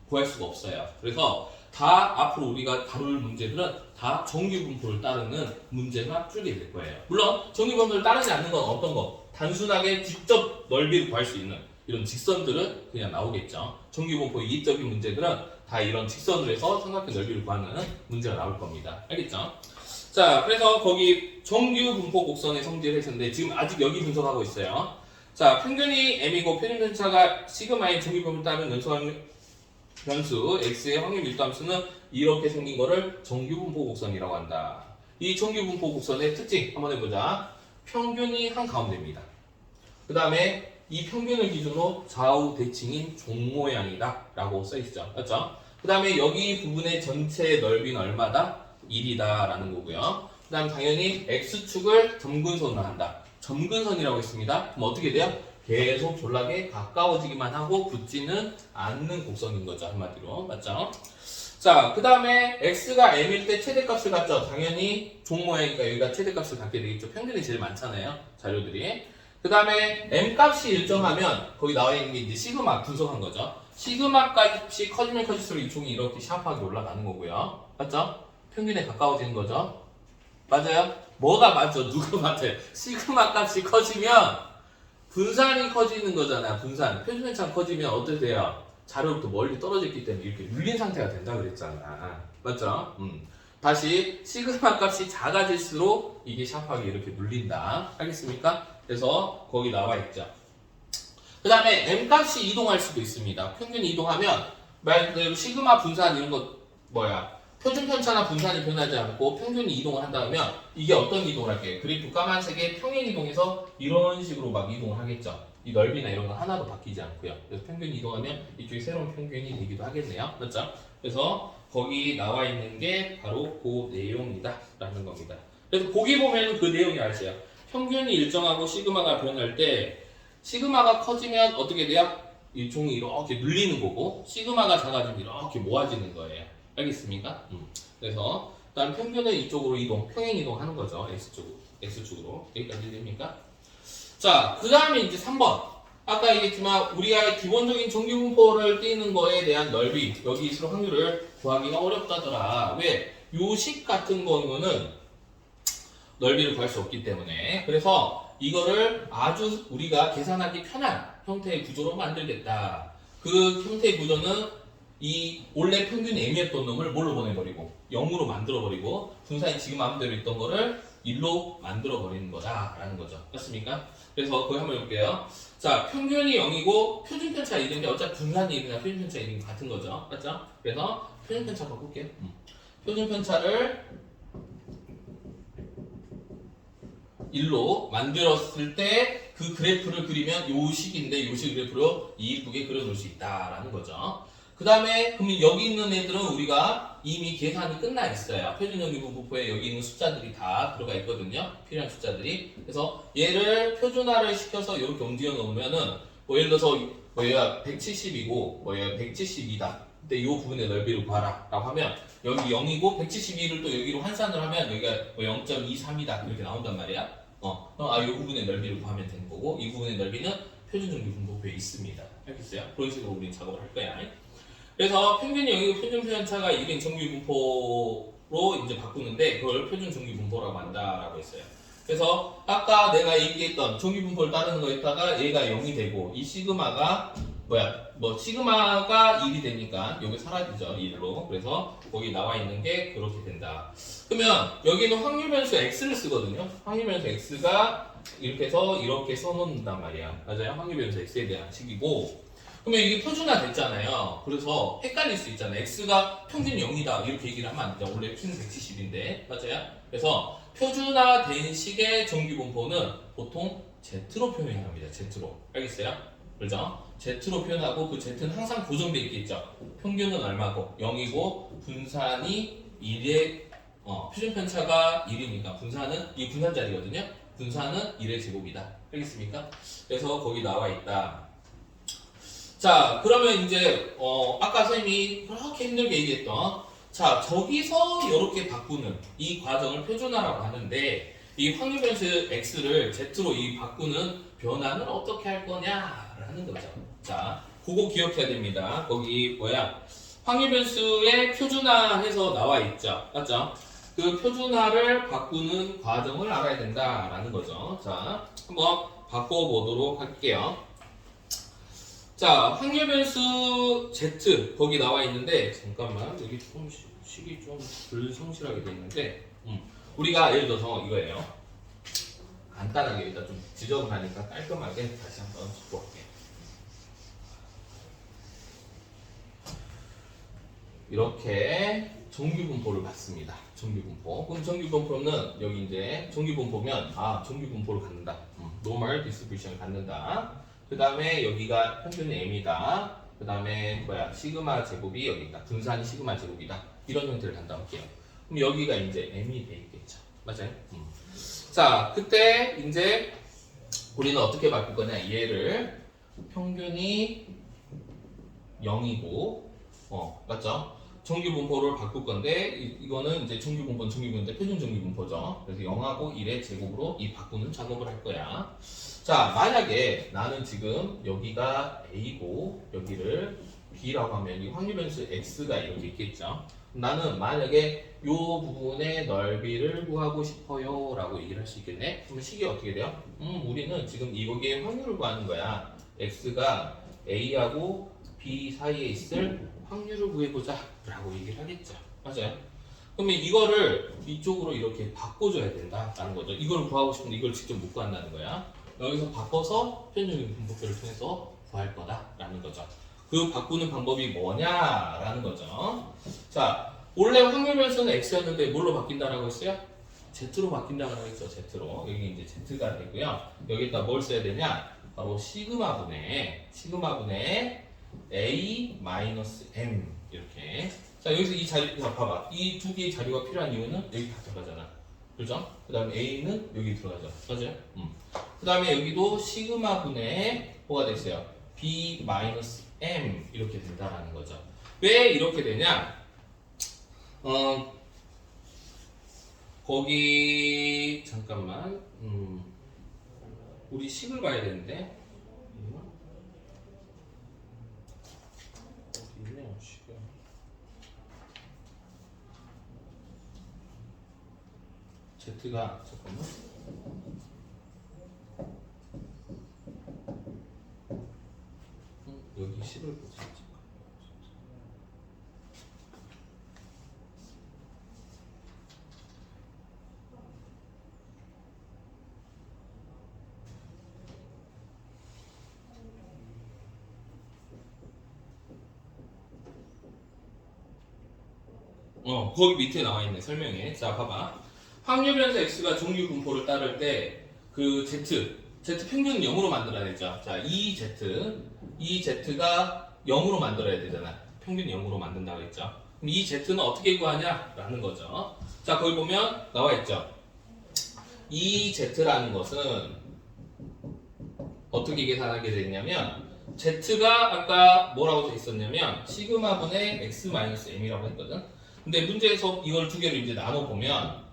구할 수가 없어요. 그래서 다 앞으로 우리가 다룰 문제들은 다 정규분포를 따르는 문제가 풀게 될 거예요. 물론 정규분포를 따르지 않는 건 어떤 거? 단순하게 직접 넓이를 구할 수 있는 이런 직선들은 그냥 나오겠죠. 정규분포 이익적인 문제들은 다 이런 직선으로 해서 삼각형 넓이를 구하는 문제가 나올 겁니다. 알겠죠? 자, 그래서 거기 정규분포 곡선의 성질을 했었는데 지금 아직 여기 분석하고 있어요. 자, 평균이 m이고 표준 편차가 시그마의 정규분포를 따르는 연소한 변수 x의 확률 밀도함수는 이렇게 생긴 거를 정규분포 곡선이라고 한다. 이 정규분포 곡선의 특징 한번 해보자. 평균이 한 가운데입니다. 그 다음에 이 평균을 기준으로 좌우 대칭인 종 모양이다 라고 써있죠. 맞죠? 그 다음에 여기 부분의 전체 넓이는 얼마다? 1이다 라는 거고요. 그 다음 당연히 x축을 점근선으로 한다. 점근선이라고 했습니다. 그럼 어떻게 돼요? 계속 졸라게 가까워지기만 하고 붙지는 않는 곡선인 거죠. 한마디로. 맞죠? 자, 그 다음에 x가 m일 때 최대값을 갖죠. 당연히 종 모양이니까 여기가 최대값을 갖게 되겠죠. 평균이 제일 많잖아요. 자료들이. 그 다음에 m값이 일정하면 거기 나와 있는 게 이제 시그마 분석한 거죠. 시그마 값이 커지면 커질수록 이 종이 이렇게 샤프하게 올라가는 거고요. 맞죠? 평균에 가까워지는 거죠. 맞아요? 뭐가 맞죠? 누가 맞아? 시그마 값이 커지면 분산이 커지는 거잖아요. 분산. 표준편차가 커지면 어떻게 돼요? 자료부터 멀리 떨어져 있기 때문에 이렇게 눌린 상태가 된다 그랬잖아. 맞죠? 다시 시그마 값이 작아질수록 이게 샤프하게 이렇게 눌린다. 알겠습니까? 그래서 거기 나와 있죠. 그 다음에 m 값이 이동할 수도 있습니다. 평균이 이동하면 말 그대로 시그마 분산 이런 거 표준 편차나 분산이 변하지 않고 평균이 이동을 한다면 이게 어떤 이동을 할게요? 그래프 까만색의 평행 이동해서 이런 식으로 막 이동을 하겠죠. 이 넓이나 이런 건 하나도 바뀌지 않고요. 그래서 평균이 이동하면 이쪽이 새로운 평균이 되기도 하겠네요. 맞죠? 그래서 거기 나와 있는 게 바로 그 내용이다 라는 겁니다. 그래서 보기 보면 그 내용이 알죠. 평균이 일정하고 시그마가 변할 때 시그마가 커지면 어떻게 돼요? 이 종이 이렇게 눌리는 거고 시그마가 작아지면 이렇게 모아지는 거예요. 알겠습니까? 그래서 다음 평균은 이쪽으로 이동, 평행 이동하는 거죠. X축으로. 여기까지 됩니까? 자, 그 다음에 이제 3번. 아까 얘기했지만 우리가 기본적인 정규분포를 띄는 거에 대한 넓이, 여기 있을 확률을 구하기가 어렵다더라. 왜? 요식 같은 거는 넓이를 구할 수 없기 때문에. 그래서 이거를 아주 우리가 계산하기 편한 형태의 구조로 만들겠다. 그 형태의 구조는 이 원래 평균 m이었던 놈을 뭘로 보내버리고 0으로 만들어버리고 분산이 지금 마음대로 있던 거를 1로 만들어버리는 거다라는 거죠. 맞습니까? 그래서 그거 한번 해볼게요. 자, 평균이 0이고 표준편차 1인데 어차피 분산이 1이나 표준편차 1이 같은 거죠. 맞죠? 그래서 표준편차 바꿀게요. 표준편차를 1로 만들었을 때 그 그래프를 그리면 요 식인데 요 식 그래프로 이쁘게 그려놓을 수 있다라는 거죠. 그 다음에 그럼 여기 있는 애들은 우리가 이미 계산이 끝나 있어요. 표준정규분포에 여기 있는 숫자들이 다 들어가 있거든요. 필요한 숫자들이. 그래서 얘를 표준화를 시켜서 이렇게 옮겨 놓으면은 뭐 예를 들어서 뭐 얘가 170이고 뭐 얘가 172다. 근데 이 부분의 넓이를 구하라 라고 하면 여기 0이고 172를 또 여기로 환산을 하면 여기가 뭐 0.23이다 이렇게 나온단 말이야. 이 부분의 넓이를 구하면 되는 거고 이 부분의 넓이는 표준정규분포에 있습니다. 알겠어요? 그런 식으로 우리는 작업을 할 거야. 그래서 평균이 0이고 표준편차가 1인 정규분포로 이제 바꾸는데 그걸 표준정규분포라고 한다라고 했어요. 그래서 아까 내가 얘기했던 정규분포를 따르는 거에다가 얘가 0이 되고 이 시그마가 시그마가 1이 되니까 여기 사라지죠. 1로. 그래서 거기 나와 있는 게 그렇게 된다. 그러면 여기는 확률 변수 x를 쓰거든요. 확률 변수 x가 이렇게 해서 이렇게 써놓는단 말이야. 맞아요? 확률 변수 x에 대한 식이고 그러면 이게 표준화 됐잖아요. 그래서 헷갈릴 수 있잖아요. x가 평균 0이다 이렇게 얘기를 하면 안 돼요. 원래 P는 170인데 맞아요? 그래서 표준화된 식의 정규분포는 보통 Z로 표현합니다. Z로. 알겠어요? 그죠? Z로 표현하고 그 Z는 항상 고정돼 있겠죠. 평균은 얼마고 0이고 분산이 1의 표준편차가 1이니까 분산은 이 분산자리거든요. 분산은 1의 제곱이다. 알겠습니까? 그래서 거기 나와 있다. 자, 그러면 이제 아까 선생님이 그렇게 힘들게 얘기했던 자, 저기서 이렇게 바꾸는 이 과정을 표준화라고 하는데 이 확률 변수 x를 z로 이 바꾸는 변화는 어떻게 할 거냐라는 거죠. 자, 그거 기억해야 됩니다. 거기 확률 변수의 표준화해서 나와 있죠. 맞죠? 그 표준화를 바꾸는 과정을 알아야 된다라는 거죠. 자, 한번 바꿔보도록 할게요. 자, 확률 변수 Z 거기 나와 있는데 잠깐만 여기 좀 식이 좀 불성실하게 돼 있는데 우리가 예를 들어서 이거예요. 간단하게 일단 좀 지저분하니까 깔끔하게 다시 한번 짚어볼게요. 이렇게 정규분포를 봤습니다. 정규분포. 그럼 정규분포는 여기 이제 정규분포면 정규분포를 갖는다. 노멀 디스트리뷰션을 갖는다. 그 다음에 여기가 평균 m이다. 그 다음에 시그마 제곱이 여기 있다. 분산이 시그마 제곱이다. 이런 형태를 간다고 할게요. 그럼 여기가 이제 m이 돼 있겠죠. 맞아요? 자, 그때 이제 우리는 어떻게 바꿀 거냐? 얘를 평균이 0이고, 맞죠? 정규분포를 바꿀 건데 이거는 이제 정규분포는 정규분포인데 표준 정규분포죠. 그래서 0하고 1의 제곱으로 이 바꾸는 작업을 할 거야. 자, 만약에 나는 지금 여기가 A고 여기를 B라고 하면 이 확률 변수 X가 이렇게 있겠죠. 나는 만약에 요 부분의 넓이를 구하고 싶어요 라고 얘기를 할 수 있겠네. 그러면 식이 어떻게 돼요? 우리는 지금 이거기에 확률을 구하는 거야. x가 a하고 b 사이에 있을 확률을 구해보자 라고 얘기를 하겠죠. 맞아요? 그러면 이거를 이쪽으로 이렇게 바꿔줘야 된다라는 거죠. 이걸 구하고 싶은데 이걸 직접 못 구한다는 거야. 여기서 바꿔서 편집용 분법표를 통해서 구할 거다라는 거죠. 그 바꾸는 방법이 뭐냐라는 거죠. 자, 원래 확률 변수는 x였는데 뭘로 바뀐다라고 했어요? z로 바뀐다고 했죠. z로. 여기 이제 z가 되고요. 여기다 뭘 써야 되냐? 바로 시그마분의 a 마이너스 m 이렇게. 자, 여기서 이 자리, 자, 봐봐. 이 두 개의 자료가 필요한 이유는 여기 다 들어가잖아. 그죠? 그 다음에 a는 여기 들어가죠. 맞아요? 그 다음에 여기도 시그마분의 뭐가 됐어요? b 마이너스 m 이렇게 된다라는 거죠. 왜 이렇게 되냐? 거기 잠깐만. 우리 식을 봐야 되는데. 어디 있네요, 식을. Z가 잠깐만. 여기 식을 보자. 거기 밑에 나와 있네, 설명에. 자, 봐봐. 확률 변수 x가 종류 분포를 따를 때 그 z 평균은 0으로 만들어야겠죠. 자, 이 z가 0으로 만들어야 되잖아. 평균 0으로 만든다고 했죠. 그럼 이 z는 어떻게 구하냐라는 거죠. 자, 거기 보면 나와 있죠. 이 z라는 것은 어떻게 계산하게 됐냐면 z가 아까 뭐라고 돼 있었냐면 시그마분의 x-m이라고 했거든. 근데 문제에서 이걸 두 개로 이제 나눠 보면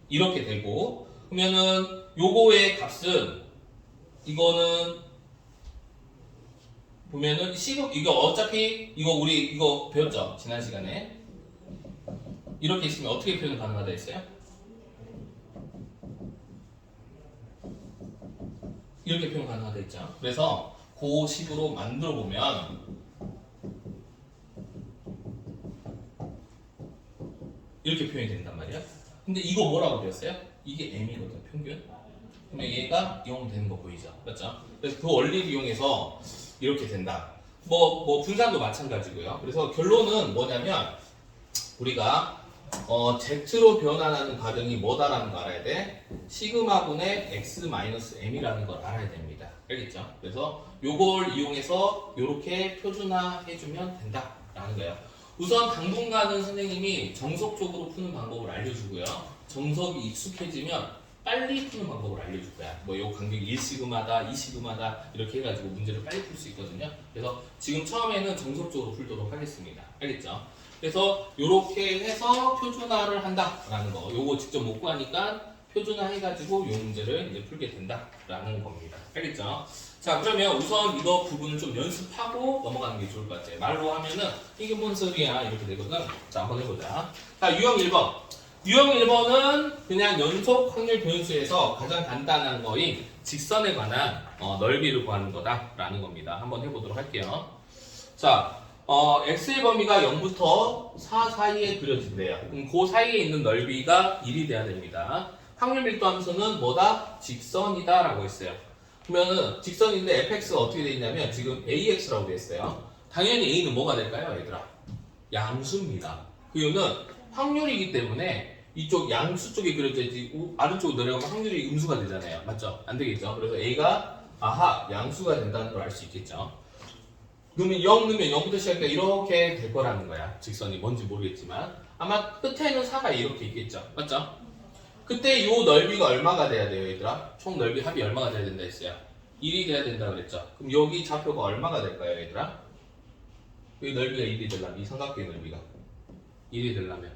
이렇게 되고, 그러면은 요거의 값은 이거는 보면은 이거 어차피 이거 우리 이거 배웠죠? 지난 시간에. 이렇게 있으면 어떻게 표현 가능하다 했어요? 이렇게 표현 가능하다 했죠. 그래서 그 식으로 만들어 보면 이렇게 표현이 된단 말이야. 근데 이거 뭐라고 배웠어요? 이게 m이거든, 평균. 그러면 얘가 0 되는 거 보이죠? 맞죠? 그래서 그 원리를 이용해서 이렇게 된다. 뭐 분산도 마찬가지고요. 그래서 결론은 뭐냐면 우리가 z로 변환하는 과정이 뭐다라는 거 알아야 돼. 시그마분의 x-m이라는 걸 알아야 됩니다. 알겠죠? 그래서 요걸 이용해서 이렇게 표준화해주면 된다라는 거예요. 우선 당분간은 선생님이 정석적으로 푸는 방법을 알려주고요. 정석이 익숙해지면 빨리 푸는 방법을 알려줄 거야. 뭐 요 간격이 1시그마다, 2시그마다 이렇게 해가지고 문제를 빨리 풀 수 있거든요. 그래서 지금 처음에는 정석적으로 풀도록 하겠습니다. 알겠죠? 그래서 이렇게 해서 표준화를 한다라는 거. 요거 직접 못 구하니까 표준화 해가지고 요 문제를 이제 풀게 된다라는 겁니다. 알겠죠? 자, 그러면 우선 이거 부분을 좀 연습하고 넘어가는 게 좋을 것 같아요. 말로 하면은 이게 뭔 소리야 이렇게 되거든. 자, 한번 해보자. 자, 유형 1번. 유형 1번은 그냥 연속 확률 변수에서 가장 간단한 거인 직선에 관한 넓이를 구하는 거다라는 겁니다. 한번 해보도록 할게요. 자, x의 범위가 0부터 4 사이에 그려진대요. 그럼 그 사이에 있는 넓이가 1이 돼야 됩니다. 확률 밀도 함수는 뭐다? 직선이다 라고 했어요. 그러면은 직선인데 fx가 어떻게 돼 있냐면 지금 ax라고 돼 있어요. 당연히 a는 뭐가 될까요, 얘들아? 양수입니다. 그 이유는 확률이기 때문에 이쪽 양수 쪽에 그려져야지 아래쪽으로 내려가면 확률이 음수가 되잖아요. 맞죠? 안 되겠죠? 그래서 a가 양수가 된다는 걸 알 수 있겠죠. 그러면 0 넣으면 0부터 시작해 이렇게 될 거라는 거야. 직선이 뭔지 모르겠지만 아마 끝에는 4가 이렇게 있겠죠. 맞죠? 그때 요 넓이가 얼마가 돼야 돼요, 얘들아? 총 넓이 합이 얼마가 돼야 된다 했어요? 1이 돼야 된다 그랬죠. 그럼 여기 좌표가 얼마가 될까요, 얘들아? 여기 넓이가 1이 되려면 이 삼각형의 넓이가 1이 되려면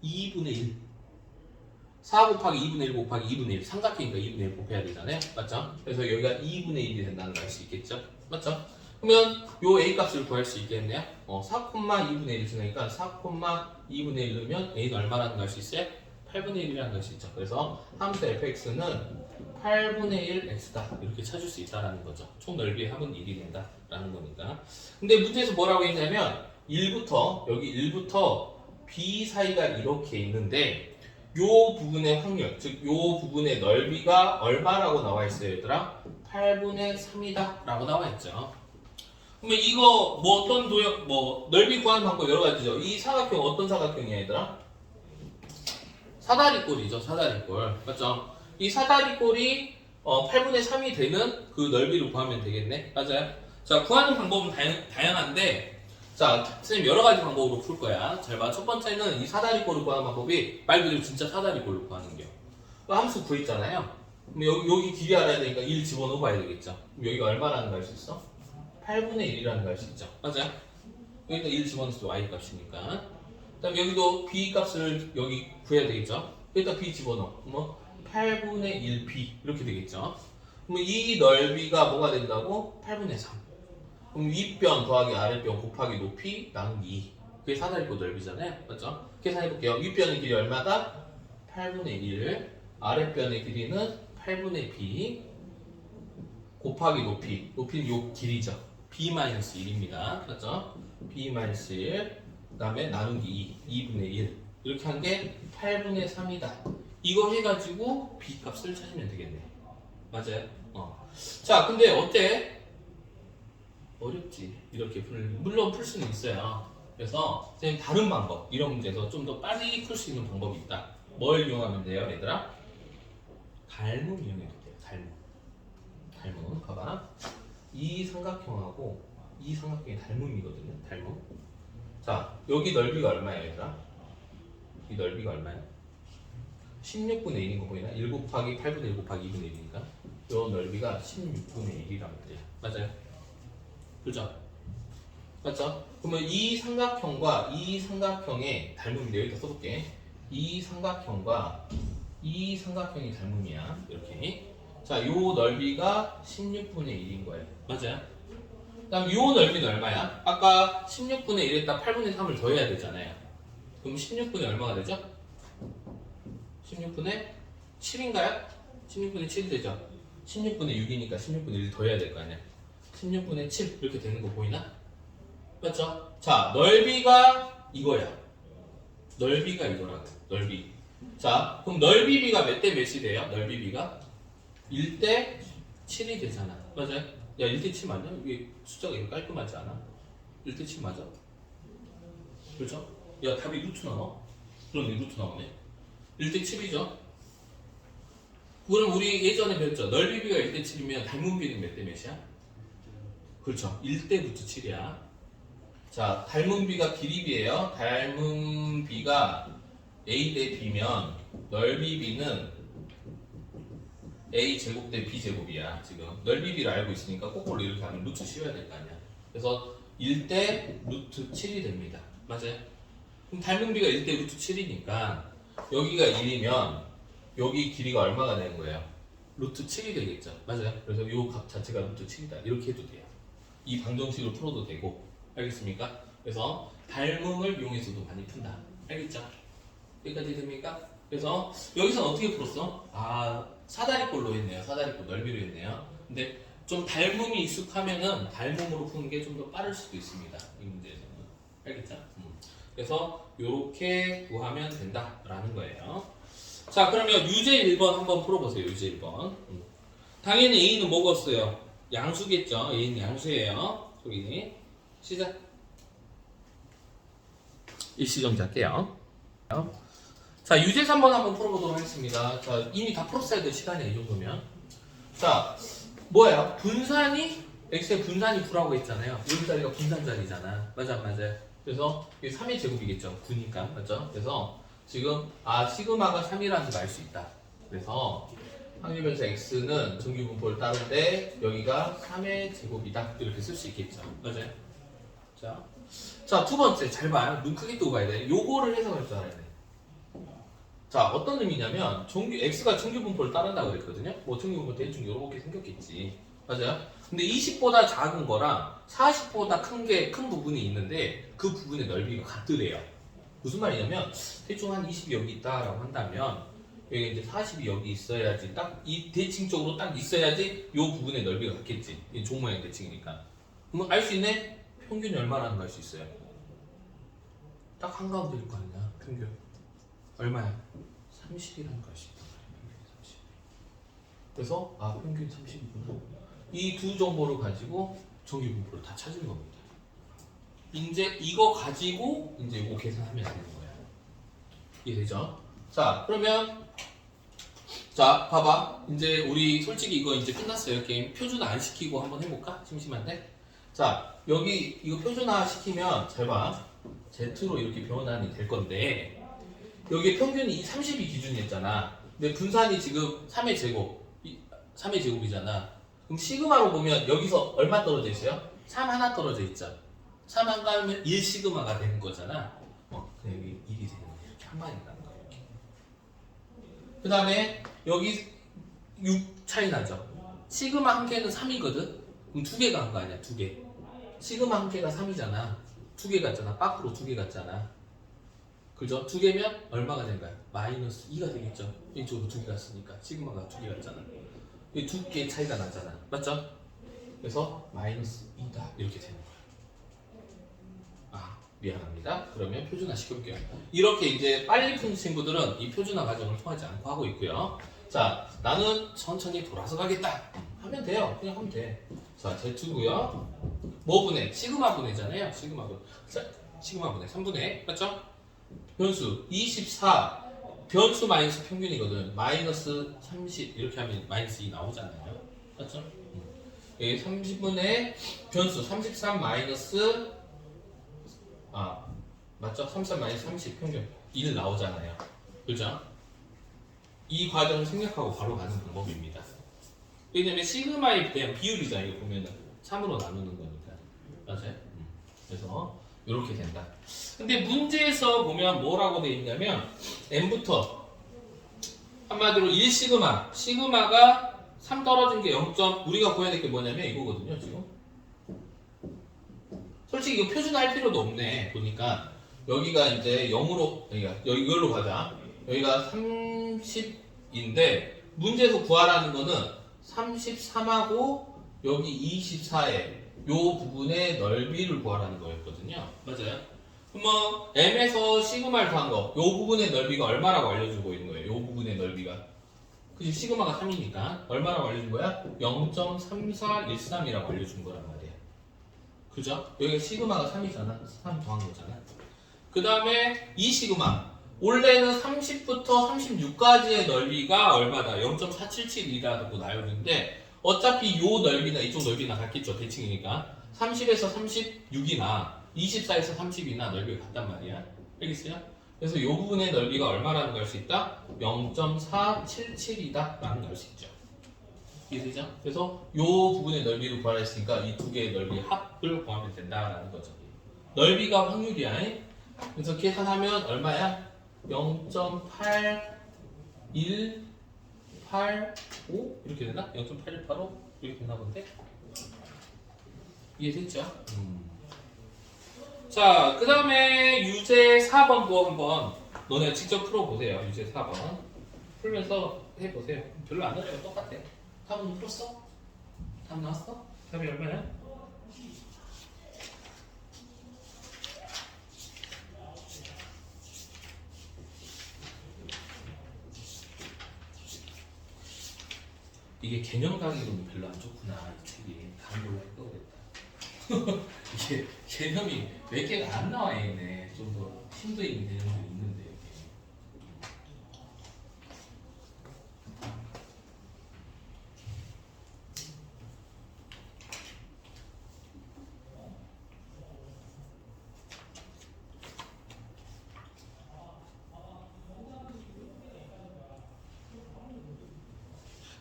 2분의 1 4 곱하기 2분의 1 곱하기 2분의 1 삼각형이니까 2분의 1 곱해야 되잖아요. 맞죠? 그래서 여기가 2분의 1이 된다는 걸 알 수 있겠죠? 맞죠? 그러면 요 a 값을 구할 수 있겠네요. 4, 2분의 1 쓰니까 4, 2분의 1 넣으면 a는 얼마라는 걸 알 수 있어요? 8분의 1이라는 걸 알 수 있죠. 그래서 함수 fx는 8분의 1 x다 이렇게 찾을 수 있다라는 거죠. 총 넓이의 합은 1이 된다라는 거니까. 근데 문제에서 뭐라고 했냐면 1부터 여기 1부터 b 사이가 이렇게 있는데 요 부분의 확률, 즉 요 부분의 넓이가 얼마라고 나와 있어요, 얘들아? 8분의 3이다 라고 나와 있죠. 그러면 이거 뭐 어떤 도형, 뭐 넓이 구하는 방법 여러 가지죠. 이 사각형 어떤 사각형이야, 얘들아? 사다리꼴이죠, 사다리꼴. 맞죠? 이 사다리꼴이 8분의 3이 되는 그 넓이를 구하면 되겠네. 맞아요? 자, 구하는 방법은 다양한데 자, 선생님 여러 가지 방법으로 풀 거야. 잘 봐. 첫 번째는 이 사다리꼴을 구하는 방법이 말 그대로 진짜 사다리꼴을 구하는 게요. 함수 구했잖아요. 그럼 여기 길이 알아야 되니까 1 집어넣어 봐야 되겠죠. 그럼 여기가 얼마라는 걸 알 수 있어? 8분의 1이라는 걸 알 수 있죠. 맞아요? 여기다 1 집어넣어서 y 값이니까. 그다음 여기도 b 값을 여기 구해야 되겠죠. 여기다 b 집어넣어. 뭐 8분의 1b 이렇게 되겠죠. 그럼 이 넓이가 뭐가 된다고? 8분의 3. 그럼 윗변 더하기 아랫변 곱하기 높이 나누기 2. 그게 사다리꼴 넓이잖아요. 맞죠? 계산해볼게요. 윗변의 길이 얼마다? 8분의 1. 아랫변의 길이는 8분의 b 곱하기 높이. 높이는 요 길이죠. b-1입니다. 맞죠? b-1. 그 다음에 나누기 2. 2분의 1. 이렇게 한 게 8분의 3이다. 이거 해가지고 b 값을 찾으면 되겠네. 맞아요? 자, 근데 어때? 어렵지. 이렇게 물론 풀 수는 있어요. 그래서 선생님 다른 방법, 이런 문제에서 좀 더 빨리 풀 수 있는 방법이 있다. 뭘 이용하면 돼요, 얘들아? 닮음 이용해도 돼요. 닮음. 봐봐. 이 삼각형하고 이 삼각형이 닮음이거든요. 닮음. 자, 여기 넓이가 얼마예요, 얘들아? 이 넓이가 얼마예요? 16분의 1인 거 보이나? 1 곱하기 8분의 1 곱하기 2분의 1이니까 이 넓이가 16분의 1이란 말이에요. 맞아요? 그죠? 맞죠? 그러면 이 삼각형과 이 삼각형의 닮음인데 여기다 써볼게. 이 삼각형과 이 삼각형이 닮음이야. 이렇게. 자, 요 넓이가 16분의 1인 거예요. 맞아요? 그 다음 요 넓이는 얼마야? 아까 16분의 1에다 8분의 3을 더해야 되잖아요. 그럼 16분의 얼마가 되죠? 16분의 7인가요? 16분의 7이 되죠? 16분의 6이니까 16분의 1 더해야 될 거 아니야? 16분의 7 이렇게 되는 거 보이나? 맞죠? 자, 넓이가 이거야. 넓이가 이거라고. 넓이. 자, 그럼 넓이 비가 몇 대 몇이 돼요? 넓이 비가 1대 7이 되잖아. 맞아요? 야, 1대 7 맞냐? 이게 숫자가 이렇게 깔끔하지 않아? 1대 7 맞아? 그렇죠? 야, 답이 루트 나와? 그러네, 루트 나오네. 1대 7이죠? 그럼 우리 예전에 배웠죠? 넓이 비가 1대 7이면 닮은 비는 몇 대 몇이야? 그렇죠. 1대 루트 7이야. 자, 닮은 비가 길이 비예요. 닮은 비가 a 대 b면 넓이 b는 a 제곱 대 b 제곱이야. 지금 넓이 b를 알고 있으니까 거꾸로 이렇게 하면 루트 씌워야 될 거 아니야. 그래서 1대 루트 7이 됩니다. 맞아요? 그럼 닮은 비가 1대 루트 7이니까 여기가 1이면 여기 길이가 얼마가 되는 거예요? 루트 7이 되겠죠. 맞아요? 그래서 이 값 자체가 루트 7이다. 이렇게 해도 돼요. 이 방정식으로 풀어도 되고. 알겠습니까? 그래서 닮음을 이용해서도 많이 푼다. 알겠죠? 여기까지 됩니까? 그래서 여기서 어떻게 풀었어? 아, 사다리꼴로 했네요. 사다리꼴 넓이로 했네요. 근데 좀 닮음이 익숙하면은 닮음으로 푸는 게 좀 더 빠를 수도 있습니다. 이 문제에서는. 알겠죠? 그래서 이렇게 구하면 된다라는 거예요. 자, 그러면 유제 1번 한번 풀어보세요. 유제 1번. 당연히 A는 뭐겠어요? 양수겠죠? A는 양수예요. 저기 시작. 일시정지 할게요. 자, 유제 3번 한번 풀어보도록 하겠습니다. 자, 이미 다 풀었어야 될 시간이야, 이 정도면. 자, 뭐예요? 분산이, x의 분산이 9라고 했잖아요. 여기 자리가 분산 자리잖아. 맞아요. 그래서 이게 3의 제곱이겠죠. 9니까. 맞죠? 그래서 지금, 시그마가 3이라는 걸 알 수 있다. 그래서 확률변수 x는 정규분포를 따른데 여기가 3의 제곱이다. 이렇게 쓸 수 있겠죠. 맞아요? 자, 두 번째 잘 봐요. 눈 크게 뜨고 가야 돼. 요거를 해석할 줄 알아야 돼. 자, 어떤 의미냐면 x가 정규 분포를 따른다고 그랬거든요. 뭐 정규 분포 대충 이렇게 생겼겠지. 맞아요? 근데 20보다 작은 거랑 40보다 큰 부분이 있는데 그 부분의 넓이가 같더래요. 무슨 말이냐면 대충 한 20이 여기 있다라고 한다면 여기 이제 40이 여기 있어야지 딱 이 대칭적으로 딱 있어야지 이 부분의 넓이가 같겠지. 이 종모양 대칭이니까. 그럼 알 수 있네? 평균이 얼마라는 걸 알 수 있어요. 딱 한가운데일 거 아니야, 평균. 얼마야? 30이라는 걸 알 수 있단 말이야, 평균 30. 그래서 평균 30이구나. 이 두 정보를 가지고 정규 분포를 다 찾은 겁니다. 이제 이거 가지고 이제 이거 계산하면 되는 거야. 이해되죠? 자, 그러면 자, 봐봐. 이제 우리 솔직히 이거 이제 끝났어요. 게임 표준화 안 시키고 한번 해볼까? 심심한데. 자, 여기 이거 표준화 시키면 잘 봐. Z로 이렇게 변환이 될 건데 여기 평균이 30이 기준이었잖아. 근데 분산이 지금 3의 제곱, 3의 제곱이잖아. 그럼 시그마로 보면 여기서 얼마 떨어져 있어요? 3 하나 떨어져 있죠. 3 한 가면 1 시그마가 되는 거잖아. 그냥 여기 1이 되는 거야. 이렇게 한 방에 나는 거야. 이렇게. 그 다음에 여기 6 차이 나죠. 시그마 한 개는 3이거든. 그럼 두 개가 한 거 아니야, 두 개. 시그마 한 개가 3이잖아. 두 개 같잖아. 밖으로 두 개 같잖아. 그죠? 두 개면 얼마가 된 거야? 마이너스 2가 되겠죠. 이쪽으로 두 개 갔으니까 시그마가 두 개 같잖아. 이 두 개 차이가 나잖아. 맞죠? 그래서 마이너스 2다 이렇게 되는 거야. 미안합니다. 그러면 표준화 시켜볼게요. 이렇게 이제 빨리 푼 친구들은 이 표준화 과정을 통하지 않고 하고 있고요. 자, 나는 천천히 돌아서 가겠다 하면 돼요. 그냥 하면 돼. 자, Z2고요. 뭐 분해? 시그마 분해잖아요. 시그마 분해. 자, 시그마 분해 3분의 맞죠? 변수 24 변수 마이너스 평균이거든. 마이너스 30 이렇게 하면 마이너스 2 나오잖아요. 맞죠? 30분의 변수 33 마이너스 맞죠? 33 마이너스 30 평균 1 나오잖아요. 그죠? 이 과정을 생략하고 바로 가는 방법입니다. 왜냐면 시그마에 대한 비율이잖아. 이거 보면은 3으로 나누는 거니까. 맞아요? 그래서 이렇게 된다. 근데 문제에서 보면 뭐라고 되어 있냐면 n부터 한마디로 1 시그마 시그마가 3 떨어진 게 0. 우리가 구해야 될 게 뭐냐면 이거거든요. 지금 솔직히 이거 표준화할 필요도 없네. 보니까 여기가 이제 0으로 여기 이걸로 가자. 여기가 30인데 문제에서 구하라는 거는 33하고 여기 24에 요 부분의 넓이를 구하라는 거였거든요. 맞아요? 그럼 뭐 m에서 시그마를 더한 거, 요 부분의 넓이가 얼마라고 알려주고 있는 거예요. 요 부분의 넓이가. 그치? 시그마가 3이니까 얼마라고 알려준 거야? 0.3413이라고 알려준 거란 말이야. 그죠? 여기가 시그마가 3이잖아. 3 더한 거잖아. 그 다음에 이 시그마. 원래는 30부터 36까지의 넓이가 얼마다? 0.477이라고 나오는데 어차피 요 넓이나 이쪽 넓이나 같겠죠. 대칭이니까 30에서 36이나 24에서 30이나 넓이가 같단 말이야. 알겠어요? 그래서 요 부분의 넓이가 얼마라는 걸 알 수 있다? 0.477이다 라는 걸 알 수 있죠. 이해되죠? 그래서 요 부분의 넓이를 구하라 했으니까 이 두 개의 넓이의 합을 구하면 된다라는 거죠. 넓이가 확률이야. 그래서 계산하면 얼마야? 0.8185 이렇게 되나? 0.8185 이렇게 되나 본데? 이해됐죠? 자, 그 다음에 유제 4번도 한번 너네 직접 풀어보세요. 유제 4번 풀면서 해보세요. 별로 안 어려워. 똑같아. 4번 풀었어? 답 나왔어? 답이 얼마야? 이게 개념 강의로는 별로 안 좋구나. 이 책이 다른 걸로 할 걸 그랬다. 이게 개념이 몇 개가 안 나와 있네. 좀 더 심도 있는 개념들이 있는데 이게.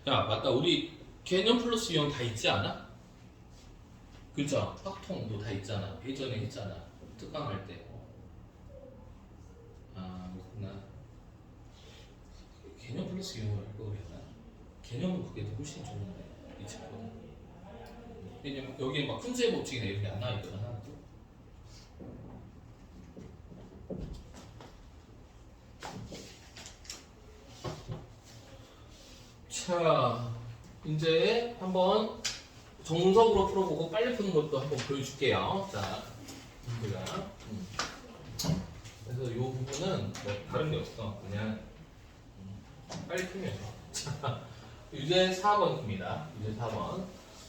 야, 맞다. 우리 개념 플러스 유형 다 있지 않아? 그죠? 확통도 다 있잖아. 예전에 했잖아. 특강할 때. 그렇구나. 개념 플러스 유형을 할 거 그랬나? 개념은 그게 더 훨씬 좋은데 이 책보다. 왜냐면 여기 막 훈제 법칙이나 이런 게 안 나와 있거든 하나도. 자, 이제 한번 정석으로 풀어보고 빨리 푸는 것도 한번 보여줄게요. 자, 우리가 그래서 이 부분은 뭐 다른 게 없어. 그냥 빨리 풀면 돼. 자, 유제 4번입니다. 유제 4번.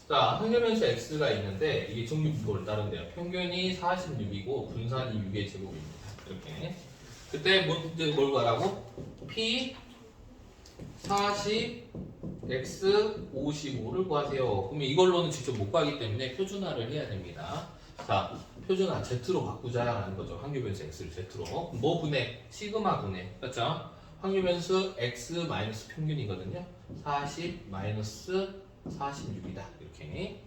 자, 항변변수 x가 있는데 이게 정규분포를 따른대요. 평균이 46이고 분산이 6의 제곱입니다. 이렇게. 그때 문제 뭘 구하라고? p 40 x 55를 구하세요. 그러면 이걸로는 직접 못 구하기 때문에 표준화를 해야 됩니다. 자, 표준화 Z로 바꾸자라는 거죠. 확률변수 X를 Z로. 뭐 분해? 시그마 분해. 맞죠? 확률변수 X 마이너스 평균이거든요. 40 마이너스 46이다. 이렇게.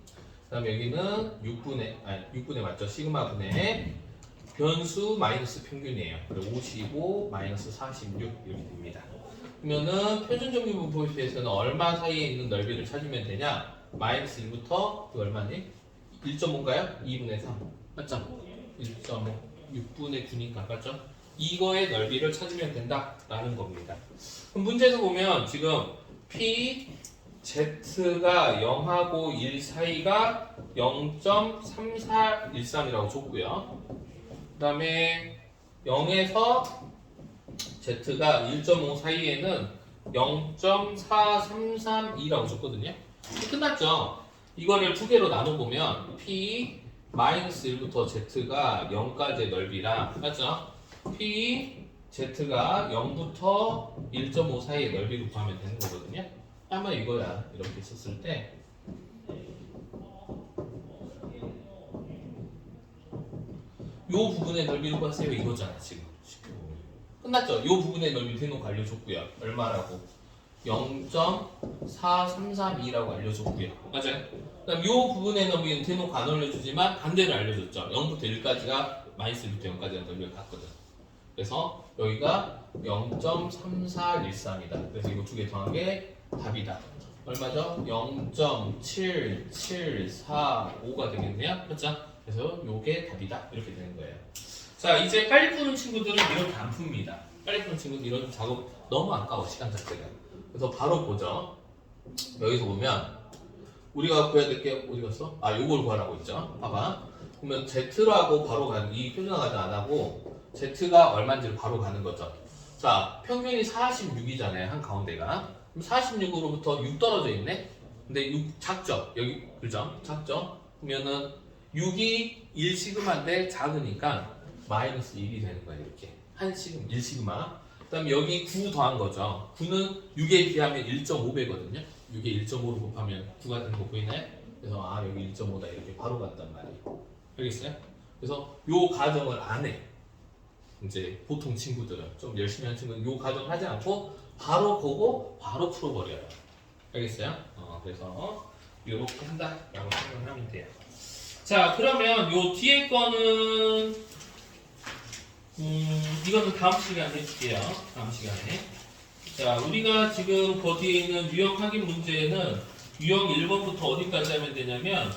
그 다음에 여기는 6분의 맞죠? 시그마 분해. 변수 마이너스 평균이에요. 그리고 55 마이너스 46 이렇게 됩니다. 그러면은 표준 정규 분포에서는 얼마 사이에 있는 넓이를 찾으면 되냐? 마이너스 1부터 그 얼마니? 1.5인가요? 2분의 3 맞죠? 1.5 6분의 9니까 맞죠? 이거의 넓이를 찾으면 된다라는 겁니다. 그럼 문제에서 보면 지금 P Z가 0하고 1 사이가 0.3413이라고 줬고요. 그 다음에 0에서 Z가 1.5 사이에는 0.4332라고 줬거든요. 끝났죠? 이거를 두 개로 나눠보면 P 마이너스 1부터 Z가 0까지의 넓이랑 맞죠? P Z가 0부터 1.5 사이의 넓이를 구하면 되는 거거든요. 아마 이거야. 이렇게 썼을 때 요 부분의 넓이를 구하세요 이거잖아 지금. 끝났죠? 이 부분의 넓이 대놓고 알려줬고요. 얼마라고? 0.4332라고 알려줬고요. 맞아요? 그다음 이 부분의 넓이는 대놓고 안 알려주지만 반대를 알려줬죠. 0부터 1까지가 마이너스 1부터 0까지가 넓이가 같거든. 그래서 여기가 0.3413이다. 그래서 이거 두 개 더한 게 답이다. 얼마죠? 0.7745가 되겠네요. 그렇죠? 그래서 요게 답이다. 이렇게 되는 거예요. 자, 이제 빨리 푸는 친구들은 이렇게 안 풉니다. 빨리 푸는 친구는 이런 작업 너무 아까워, 시간 자체가. 그래서 바로 보죠. 여기서 보면 우리가 구해야 될 게 어디 갔어? 아, 요걸 구하라고 있죠. 봐봐. 그러면 Z라고 바로 가는, 이 표준화까지 안 하고 Z가 얼마인지를 바로 가는 거죠. 자, 평균이 46이잖아요, 한 가운데가. 그럼 46으로부터 6 떨어져 있네? 근데 6 작죠? 여기, 그죠? 작죠? 그러면은 6이 1시그마인데 작으니까 마이너스 1이 되는 거야 이렇게 한 시그마 1시그마. 그 다음에 여기 9 더한 거죠. 9는 6에 비하면 1.5배거든요 6에 1.5로 곱하면 9가 되는 거 보이나요? 그래서 아 여기 1.5다 이렇게 바로 간단 말이에요. 알겠어요? 그래서 요 과정을 안 해. 이제 보통 친구들은 좀 열심히 하는 친구는 요 과정을 하지 않고 바로 보고 바로 풀어버려요. 알겠어요? 그래서 이렇게 한다라고 생각을 하면 돼요. 자, 그러면 요 뒤에 거는 이거는 다음 시간에 해줄게요. 다음 시간에. 자, 우리가 지금 그 뒤에 있는 유형 확인 문제는 유형 1번부터 어디까지 하면 되냐면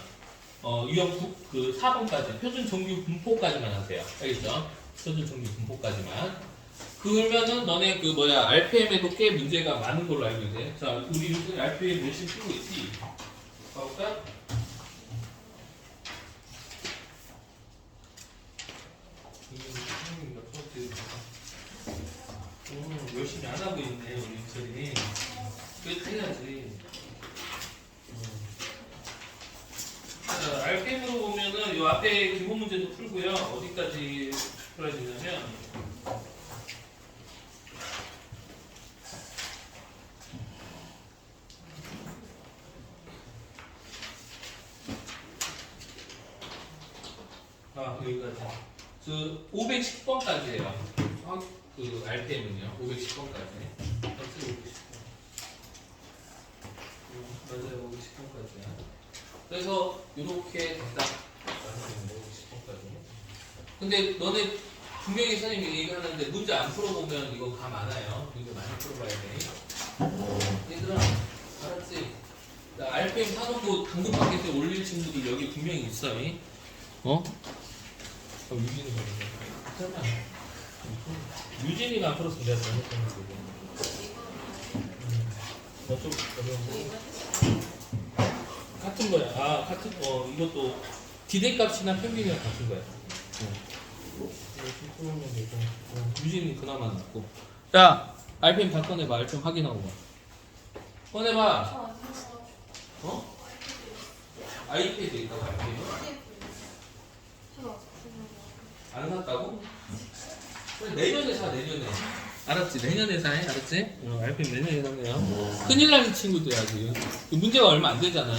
유형 4번까지 표준 정규 분포까지만 하세요. 알겠죠? 표준 정규 분포까지만. 그러면은 너네 RPM에도 꽤 문제가 많은 걸로 알고 있네. 자, 우리 요즘 RPM 열심히 쓰고 있지? 봐볼까? 열심히 안 하고 있네 우리 윤철이. 그래 해야지. 자, RPM으로 보면은 요 앞에 기본 문제도 풀고요. 어디까지 풀어야 되냐면 여기까지. 510번까지예요. RPM은요. 510번까지. 맞아요. 510번까지야. 그래서 이렇게 딱 510번까지. 근데 너네 분명히 선생님이 얘기하는데 문제 안 풀어보면 이거 감 안 와요. 문제 많이 풀어봐야 돼. 얘들아, 알았지? 나 RPM 사놓고 당구 바켓에 올릴 친구들 여기 분명히 있어. 유진이가 설마 유진이가 안 풀었으면 내가 잘못한 거고. 좀 어려운 거. 같은 거야. 아, 같은 이것도 기대값이나 평균이랑 같은 거야. 유진이 그나마 낫고. 야, RPM 다 꺼내봐. RPM 확인하고 봐. 꺼내봐. 아이패드 있다고 RPM? 안 샀다고? 그래, 내년에 사, 내년에. 알았지? 내년에 사, 알았지? RPM 내년에 사네요. 큰일 나는 친구들이야, 지금. 문제가 얼마 안 되잖아.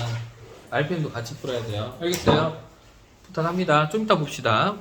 RPM도 같이 풀어야 돼요. 알겠어요? 부탁합니다. 좀 이따 봅시다.